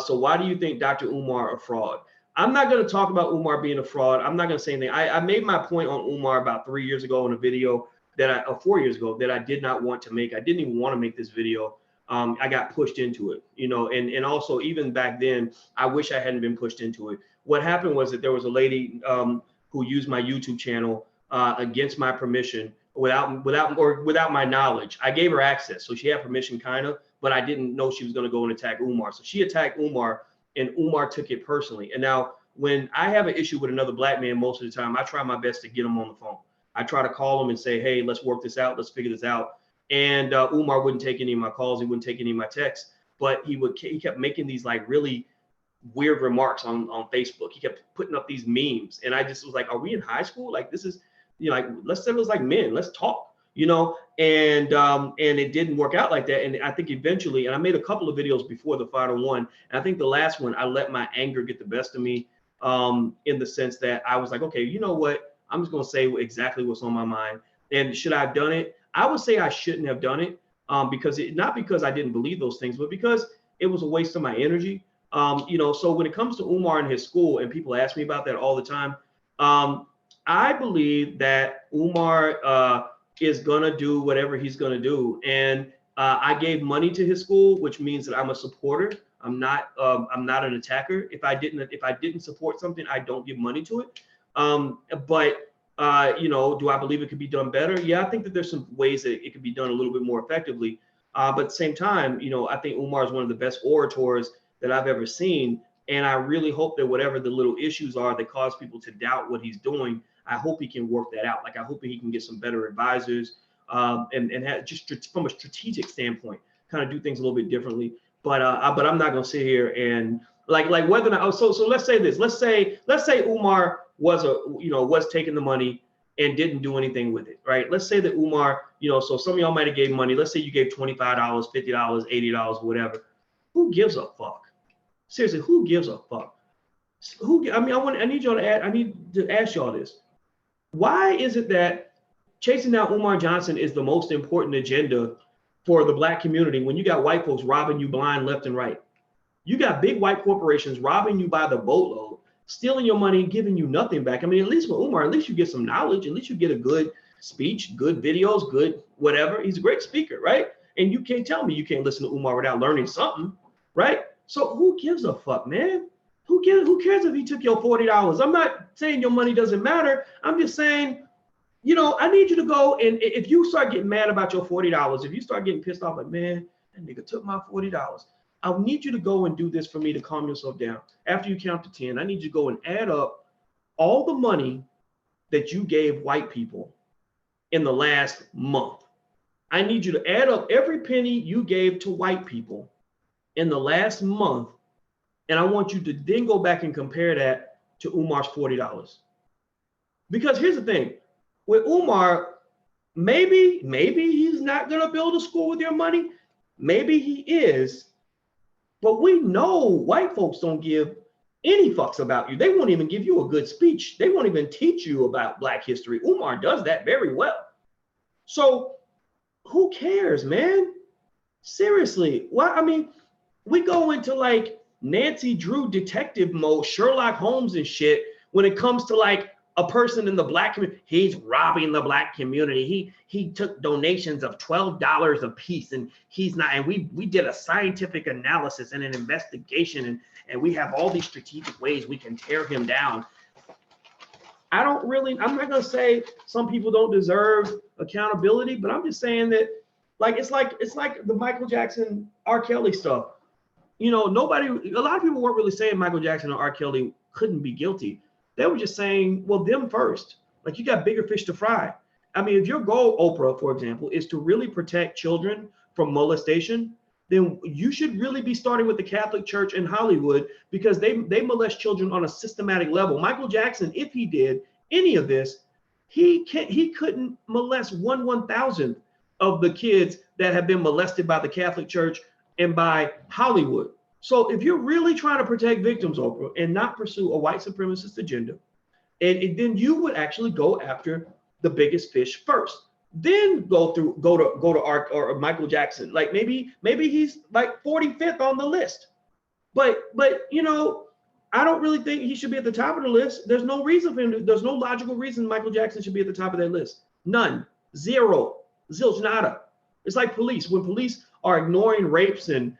So why do you think Dr. Umar a fraud? I'm not going to talk about Umar being a fraud. I'm not going to say anything. I made my point on Umar about 3 years ago in a video that 4 years ago that I did not want to make. I didn't even want to make this video. I got pushed into it, you know, and also even back then, I wish I hadn't been pushed into it. What happened was that there was a lady who used my YouTube channel against my permission, without my knowledge. I gave her access, so she had permission, kind of, but I didn't know she was going to go and attack Umar. So she attacked Umar, and Umar took it personally. And now, when I have an issue with another black man, most of the time, I try my best to get him on the phone. I try to call him and say, hey, let's work this out. Let's figure this out. And Umar wouldn't take any of my calls. He wouldn't take any of my texts, but he kept making these like really weird remarks on Facebook. He kept putting up these memes. And I just was like, are we in high school? Like, this is, you know, like, let's settle this like men, let's talk, you know? And it didn't work out like that. And I think eventually, and I made a couple of videos before the final one. And I think the last one, I let my anger get the best of me, in the sense that I was like, okay, you know what? I'm just going to say exactly what's on my mind. And should I have done it? I would say I shouldn't have done it, not because I didn't believe those things, but because it was a waste of my energy. You know, so when it comes to Umar and his school, and people ask me about that all the time, I believe that Umar is gonna do whatever he's gonna do, and I gave money to his school, which means that I'm a supporter. I'm not an attacker. If I didn't support something, I don't give money to it. But you know, do I believe it could be done better? Yeah, I think that there's some ways that it could be done a little bit more effectively. But at the same time, you know, I think Umar is one of the best orators that I've ever seen. And I really hope that whatever the little issues are that cause people to doubt what he's doing, I hope he can work that out. Like, I hope he can get some better advisors, and have, just from a strategic standpoint, kind of do things a little bit differently. But I'm not going to sit here and like whether or not, so let's say this, let's say Umar was taking the money and didn't do anything with it, right? Let's say that Umar, you know, so some of y'all might have gave money. Let's say you gave $25, $50, $80, whatever. Who gives a fuck? Seriously, who gives a fuck? I need to ask y'all this. Why is it that chasing down Umar Johnson is the most important agenda for the black community when you got white folks robbing you blind left and right? You got big white corporations robbing you by the boatload, stealing your money and giving you nothing back. I mean, at least with Umar, at least you get some knowledge. At least you get a good speech, good videos, good whatever. He's a great speaker, right? And you can't tell me you can't listen to Umar without learning something, right? So who gives a fuck, man? Who cares if he took your $40? I'm not saying your money doesn't matter. I'm just saying, you know, I need you to go, and if you start getting mad about your $40, if you start getting pissed off, like, man, that nigga took my $40. I need you to go and do this for me to calm yourself down. After you count to 10, I need you to go and add up all the money that you gave white people in the last month. I need you to add up every penny you gave to white people in the last month. And I want you to then go back and compare that to Umar's $40. Because here's the thing, with Umar, maybe he's not gonna build a school with your money. Maybe he is, but we know white folks don't give any fucks about you. They won't even give you a good speech. They won't even teach you about Black history. Umar does that very well. So who cares, man? Seriously. Well, I mean, we go into like Nancy Drew detective mode, Sherlock Holmes and shit when it comes to like a person in the Black community. He's robbing the Black community. He took donations of $12 a piece, and he's not. And we did a scientific analysis and an investigation, and we have all these strategic ways we can tear him down. I'm not gonna say some people don't deserve accountability, but I'm just saying that like it's like the Michael Jackson, R. Kelly stuff. You know, a lot of people weren't really saying Michael Jackson or R. Kelly couldn't be guilty. They were just saying, well, them first. Like, you got bigger fish to fry. I mean, if your goal, Oprah, for example, is to really protect children from molestation, then you should really be starting with the Catholic Church in Hollywood, because they molest children on a systematic level. Michael Jackson, if he did any of this, he couldn't molest 1/1000th of the kids that have been molested by the Catholic Church and by Hollywood. So if you're really trying to protect victims, Oprah, and not pursue a white supremacist agenda, and then you would actually go after the biggest fish first. Then go to Art or Michael Jackson. Like maybe he's like 45th on the list. But you know, I don't really think he should be at the top of the list. There's no reason for him there's no logical reason Michael Jackson should be at the top of that list. None. Zero. Zilch nada. It's like police. When police are ignoring rapes and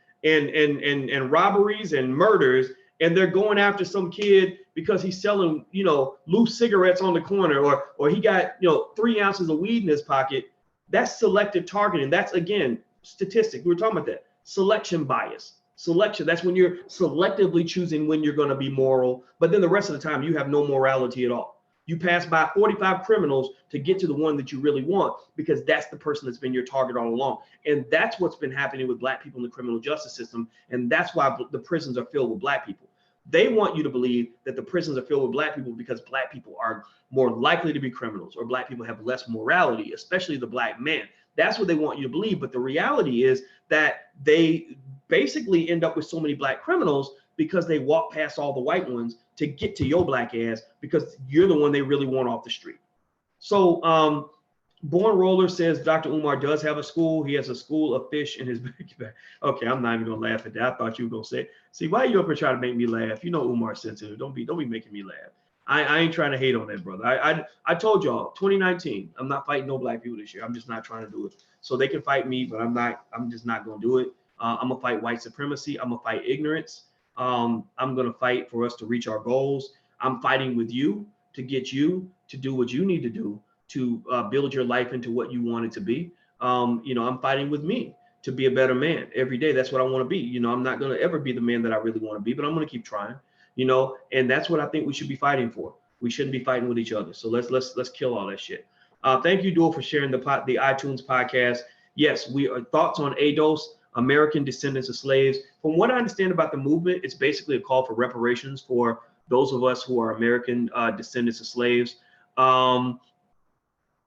robberies and murders, and they're going after some kid because he's selling, you know, loose cigarettes on the corner, or he got, you know, 3 ounces of weed in his pocket. That's selective targeting. That's, again, statistic. We were talking about that. Selection bias. Selection. That's when you're selectively choosing when you're going to be moral, but then the rest of the time you have no morality at all. You pass by 45 criminals to get to the one that you really want, because that's the person that's been your target all along. And that's what's been happening with Black people in the criminal justice system. And that's why the prisons are filled with Black people. They want you to believe that the prisons are filled with Black people because Black people are more likely to be criminals, or Black people have less morality, especially the Black man. That's what they want you to believe. But the reality is that they basically end up with so many Black criminals because they walk past all the white ones to get to your Black ass, because you're the one they really want off the street. So Born Roller says Dr. Umar does have a school. He has a school of fish in his backyard. Okay, I'm not even gonna laugh at that. I thought you were gonna say, see, why are you up here trying to make me laugh? You know Umar's sensitive. Don't be making me laugh. I ain't trying to hate on that, brother. I told y'all, 2019, I'm not fighting no Black people this year. I'm just not trying to do it. So they can fight me, but I'm just not gonna do it. I'm gonna fight white supremacy. I'm gonna fight ignorance. I'm gonna fight for us to reach our goals. I'm fighting with you to get you to do what you need to do to build your life into what you want it to be. You know, I'm fighting with me to be a better man every day. That's what I want to be. You know, I'm not going to ever be the man that I really want to be, but I'm going to keep trying, you know, and that's what I think we should be fighting for. We shouldn't be fighting with each other. So let's kill all that shit. Thank you, Duel, for sharing the iTunes podcast. Yes, we are thoughts on ADOS, American Descendants of Slaves. From what I understand about the movement, it's basically a call for reparations for those of us who are American descendants of slaves.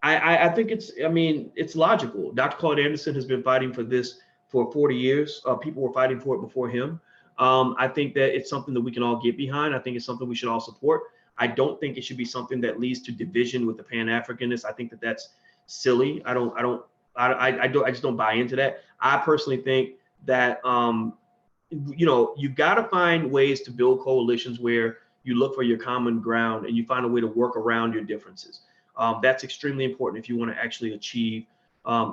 I think it's logical. Dr. Claude Anderson has been fighting for this for 40 years. People were fighting for it before him. I think that it's something that we can all get behind. I think it's something we should all support. I don't think it should be something that leads to division with the Pan-Africanists. I think that that's silly. I just don't buy into that. I personally think that, you know, you've got to find ways to build coalitions where you look for your common ground, and you find a way to work around your differences. That's extremely important if you want to actually achieve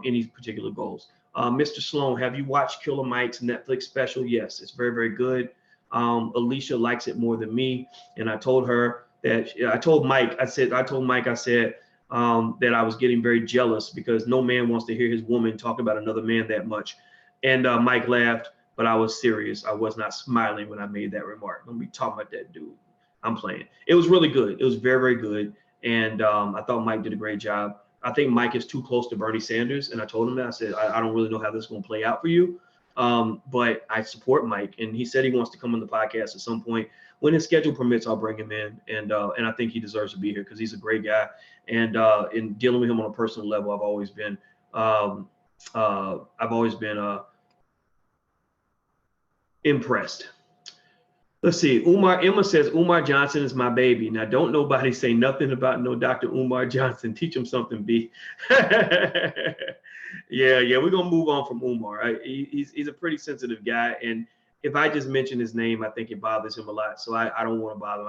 any particular goals. Mr. Sloan, have you watched Killer Mike's Netflix special? Yes, it's very, very good. Alicia likes it more than me. And I told her that, I told Mike, I said that I was getting very jealous because no man wants to hear his woman talk about another man that much. And Mike laughed, but I was serious. I was not smiling when I made that remark. Don't be talking about that dude. I'm playing. It was really good. It was very, very good. And I thought Mike did a great job. I think Mike is too close to Bernie Sanders. And I told him that. I said, I don't really know how this is going to play out for you. But I support Mike. And he said he wants to come on the podcast at some point. When his schedule permits, I'll bring him in. And I think he deserves to be here because he's a great guy. And in dealing with him on a personal level, I've always been impressed. Let's see. Emma says, Umar Johnson is my baby. Now, don't nobody say nothing about no Dr. Umar Johnson. Teach him something, B. Yeah, we're going to move on from Umar. Right? He's a pretty sensitive guy. And if I just mention his name, I think it bothers him a lot. So I don't want to bother him.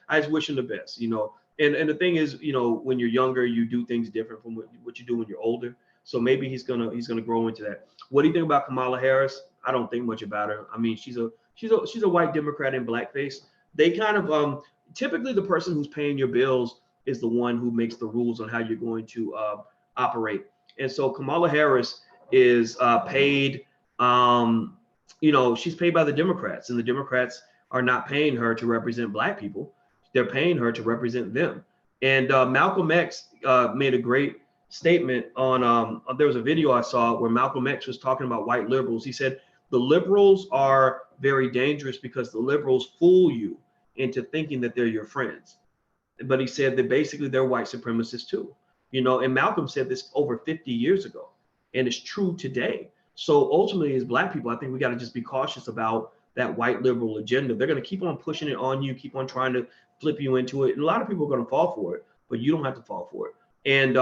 I just wish him the best, you know. And the thing is, you know, when you're younger, you do things different from what you do when you're older. So maybe he's gonna grow into that. What do you think about Kamala Harris? I don't think much about her. I mean, she's a white Democrat in blackface. They kind of typically the person who's paying your bills is the one who makes the rules on how you're going to operate. And so Kamala Harris is paid. You know, she's paid by the Democrats, and the Democrats are not paying her to represent black people. They're paying her to represent them. And Malcolm X made a great statement on, there was a video I saw where Malcolm X was talking about white liberals. He said, the liberals are very dangerous because the liberals fool you into thinking that they're your friends. But he said that basically they're white supremacists too. You know, and Malcolm said this over 50 years ago, and it's true today. So ultimately, as black people, I think we got to just be cautious about that white liberal agenda. They're going to keep on pushing it on you, keep on trying to flip you into it. And a lot of people are going to fall for it, but you don't have to fall for it. And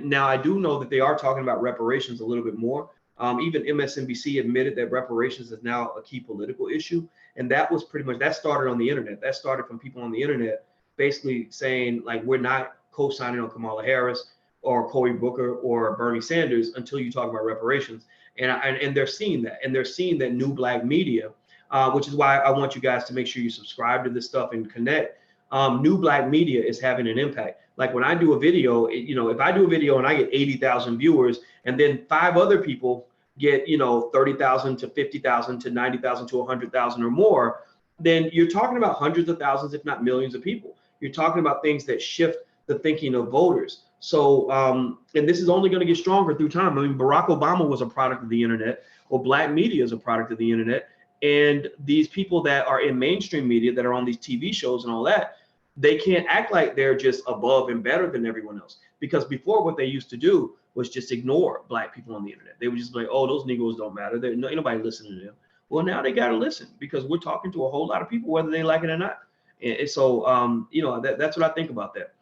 now I do know that they are talking about reparations a little bit more. Even MSNBC admitted that reparations is now a key political issue. And that was pretty much, that started on the internet. That started from people on the internet basically saying, like, we're not co-signing on Kamala Harris or Cory Booker or Bernie Sanders until you talk about reparations. And they're seeing that. And they're seeing that new black media, which is why I want you guys to make sure you subscribe to this stuff and connect. New black media is having an impact. Like when I do a video, you know, if I do a video and I get 80,000 viewers and then 5 other people get, you know, 30,000 to 50,000 to 90,000 to 100,000 or more, then you're talking about hundreds of thousands, if not millions of people. You're talking about things that shift the thinking of voters. So, and this is only going to get stronger through time. I mean, Barack Obama was a product of the internet, or black media is a product of the internet. And these people that are in mainstream media that are on these TV shows and all that, they can't act like they're just above and better than everyone else. Because before, what they used to do was just ignore black people on the internet. They would just be like, oh, those Negroes don't matter. Ain't nobody listening to them. Well, now they got to listen because we're talking to a whole lot of people, whether they like it or not. And so, you know, that's what I think about that.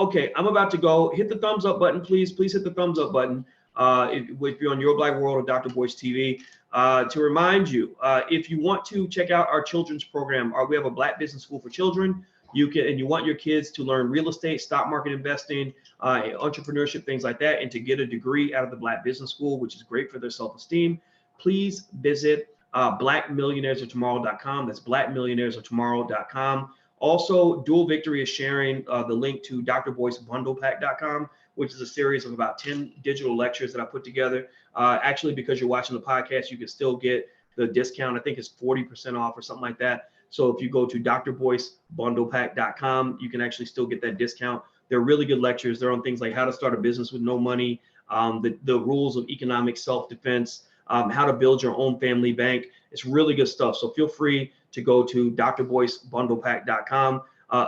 Okay, I'm about to go. Hit the thumbs up button, please. Please hit the thumbs up button if you're on Your Black World or Dr. Boyce TV. To remind you, if you want to check out our children's program, we have a Black Business School for Children. And you want your kids to learn real estate, stock market investing, entrepreneurship, things like that, and to get a degree out of the Black Business School, which is great for their self-esteem, please visit blackmillionairesoftomorrow.com. That's blackmillionairesoftomorrow.com. Also, Dual Victory is sharing the link to drboycebundlepack.com, which is a series of about 10 digital lectures that I put together. Actually, because you're watching the podcast, you can still get the discount. I think it's 40% off or something like that. So if you go to drboycebundlepack.com, you can actually still get that discount. They're really good lectures. They're on things like how to start a business with no money, the rules of economic self-defense, how to build your own family bank. It's really good stuff. So feel free to go to drboycebundlepack.com.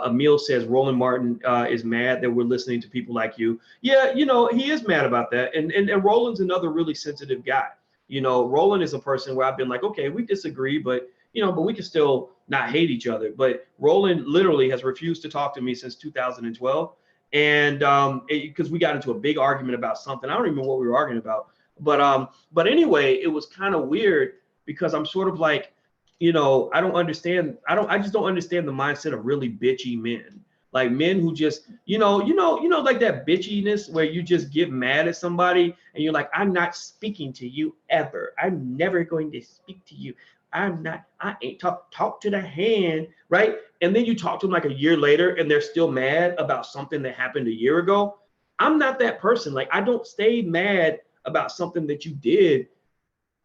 Emil says Roland Martin is mad that we're listening to people like you. Yeah, you know, he is mad about that. And Roland's another really sensitive guy. You know, Roland is a person where I've been like, okay, we disagree, but we can still not hate each other. But Roland literally has refused to talk to me since 2012. And because we got into a big argument about something. I don't even know what we were arguing about. But anyway, it was kind of weird because I'm sort of like, I don't understand. I just don't understand the mindset of really bitchy men. Like men who just, like that bitchiness where you just get mad at somebody and you're like, I'm not speaking to you ever. I'm never going to speak to you. I ain't talk to the hand, right? And then you talk to them like a year later and they're still mad about something that happened a year ago. I'm not that person. Like I don't stay mad about something that you did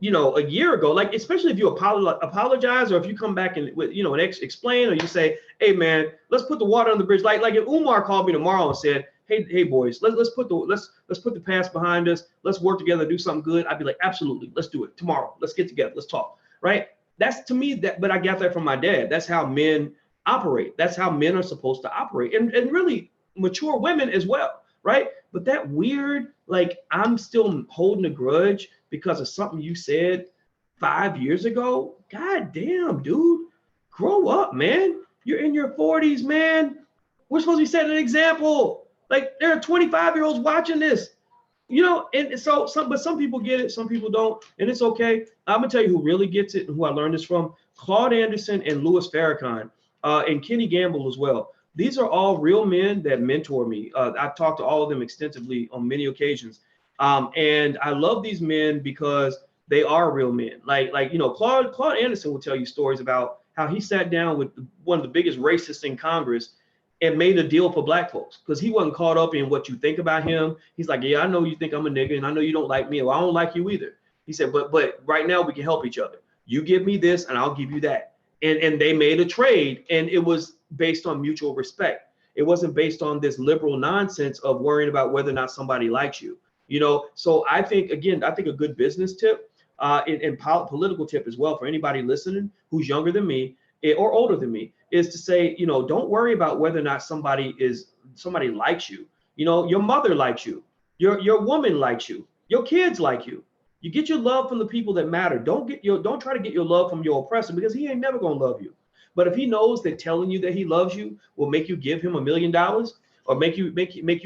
a year ago, like especially if you apologize, or if you come back and with an explain, or you say, hey man, let's put the water on the bridge. Like if Umar called me tomorrow and said, hey boys, let's put the past behind us, let's work together, do something good, I'd be like, absolutely, let's do it tomorrow, let's get together, let's talk, right? That's to me but I got that from my dad. That's how men operate. That's how men are supposed to operate, and really mature women as well, right? But that weird, like I'm still holding a grudge because of something you said 5 years ago. God damn, dude, grow up, man. You're in your 40s, man. We're supposed to be setting an example. Like there are 25-year-olds watching this, and so some people get it, some people don't, and it's okay. I'm gonna tell you who really gets it and who I learned this from: Claude Anderson and Louis Farrakhan, and Kenny Gamble as well. These are all real men that mentor me. I've talked to all of them extensively on many occasions. And I love these men because they are real men. Like Claude Anderson will tell you stories about how he sat down with one of the biggest racists in Congress and made a deal for black folks because he wasn't caught up in what you think about him. He's like, yeah, I know you think I'm a nigga and I know you don't like me. Well, I don't like you either. He said, but right now we can help each other. You give me this and I'll give you that. And they made a trade, and it was based on mutual respect. It wasn't based on this liberal nonsense of worrying about whether or not somebody likes you. So I think a good business tip and political tip as well for anybody listening who's younger than me or older than me is to say, don't worry about whether or not somebody likes you. Your mother likes you, your woman likes you, your kids like you. You get your love from the people that matter. Don't try to get your love from your oppressor, because he ain't never gonna love you. But if he knows that telling you that he loves you will make you give him $1 million, or make you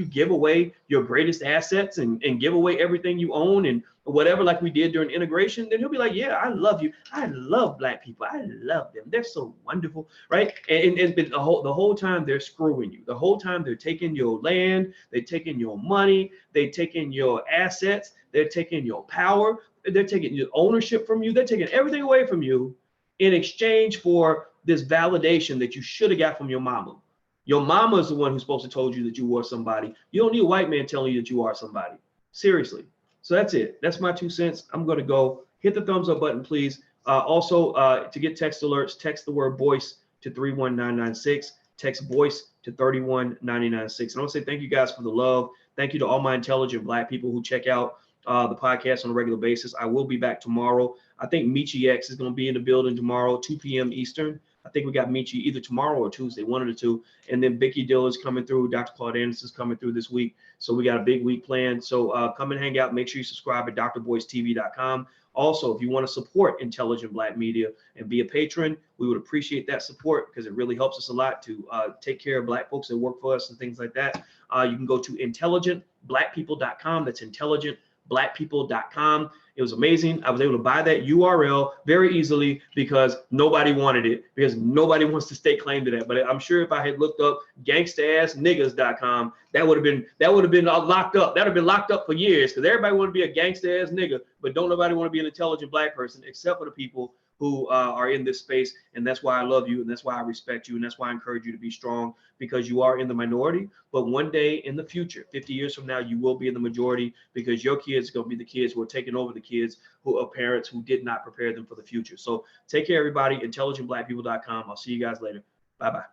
give away your greatest assets and give away everything you own and whatever, like we did during integration, then he'll be like, yeah, I love you. I love black people. I love them. They're so wonderful, right? And it's been the whole time they're screwing you. The whole time they're taking your land, they're taking your money, they're taking your assets, they're taking your power, they're taking your ownership from you, they're taking everything away from you in exchange for this validation that you should have got from your mama. Your mama is the one who's supposed to told you that you were somebody. You don't need a white man telling you that you are somebody. Seriously. So that's it. That's my 2 cents. I'm going to go. Hit the thumbs up button, please. Also, to get text alerts, text the word Boyce to 31996. Text Boyce to 31996. And I want to say thank you guys for the love. Thank you to all my intelligent black people who check out the podcast on a regular basis. I will be back tomorrow. I think Michi X is going to be in the building tomorrow, 2 p.m. Eastern. I think we got Michi either tomorrow or Tuesday, one of the two. And then Vicky Dill is coming through. Dr. Claude Anderson is coming through this week. So we got a big week planned. So come and hang out. Make sure you subscribe at drboycetv.com. Also, if you want to support intelligent black media and be a patron, we would appreciate that support because it really helps us a lot to take care of black folks that work for us and things like that. You can go to intelligentblackpeople.com. That's intelligentblackpeople.com. It was amazing. I was able to buy that URL very easily because nobody wanted it, because nobody wants to stake claim to that. But I'm sure if I had looked up gangstaassniggas.com, that would have been locked up. That would have been locked up for years because everybody want to be a gangsta ass nigga, but don't nobody want to be an intelligent black person except for the people who are in this space. And that's why I love you, and that's why I respect you, and that's why I encourage you to be strong, because you are in the minority. But one day in the future, 50 years from now, you will be in the majority, because your kids are going to be the kids who are taking over the kids who are parents who did not prepare them for the future. So take care, everybody. Intelligentblackpeople.com. I'll see you guys later. Bye-bye.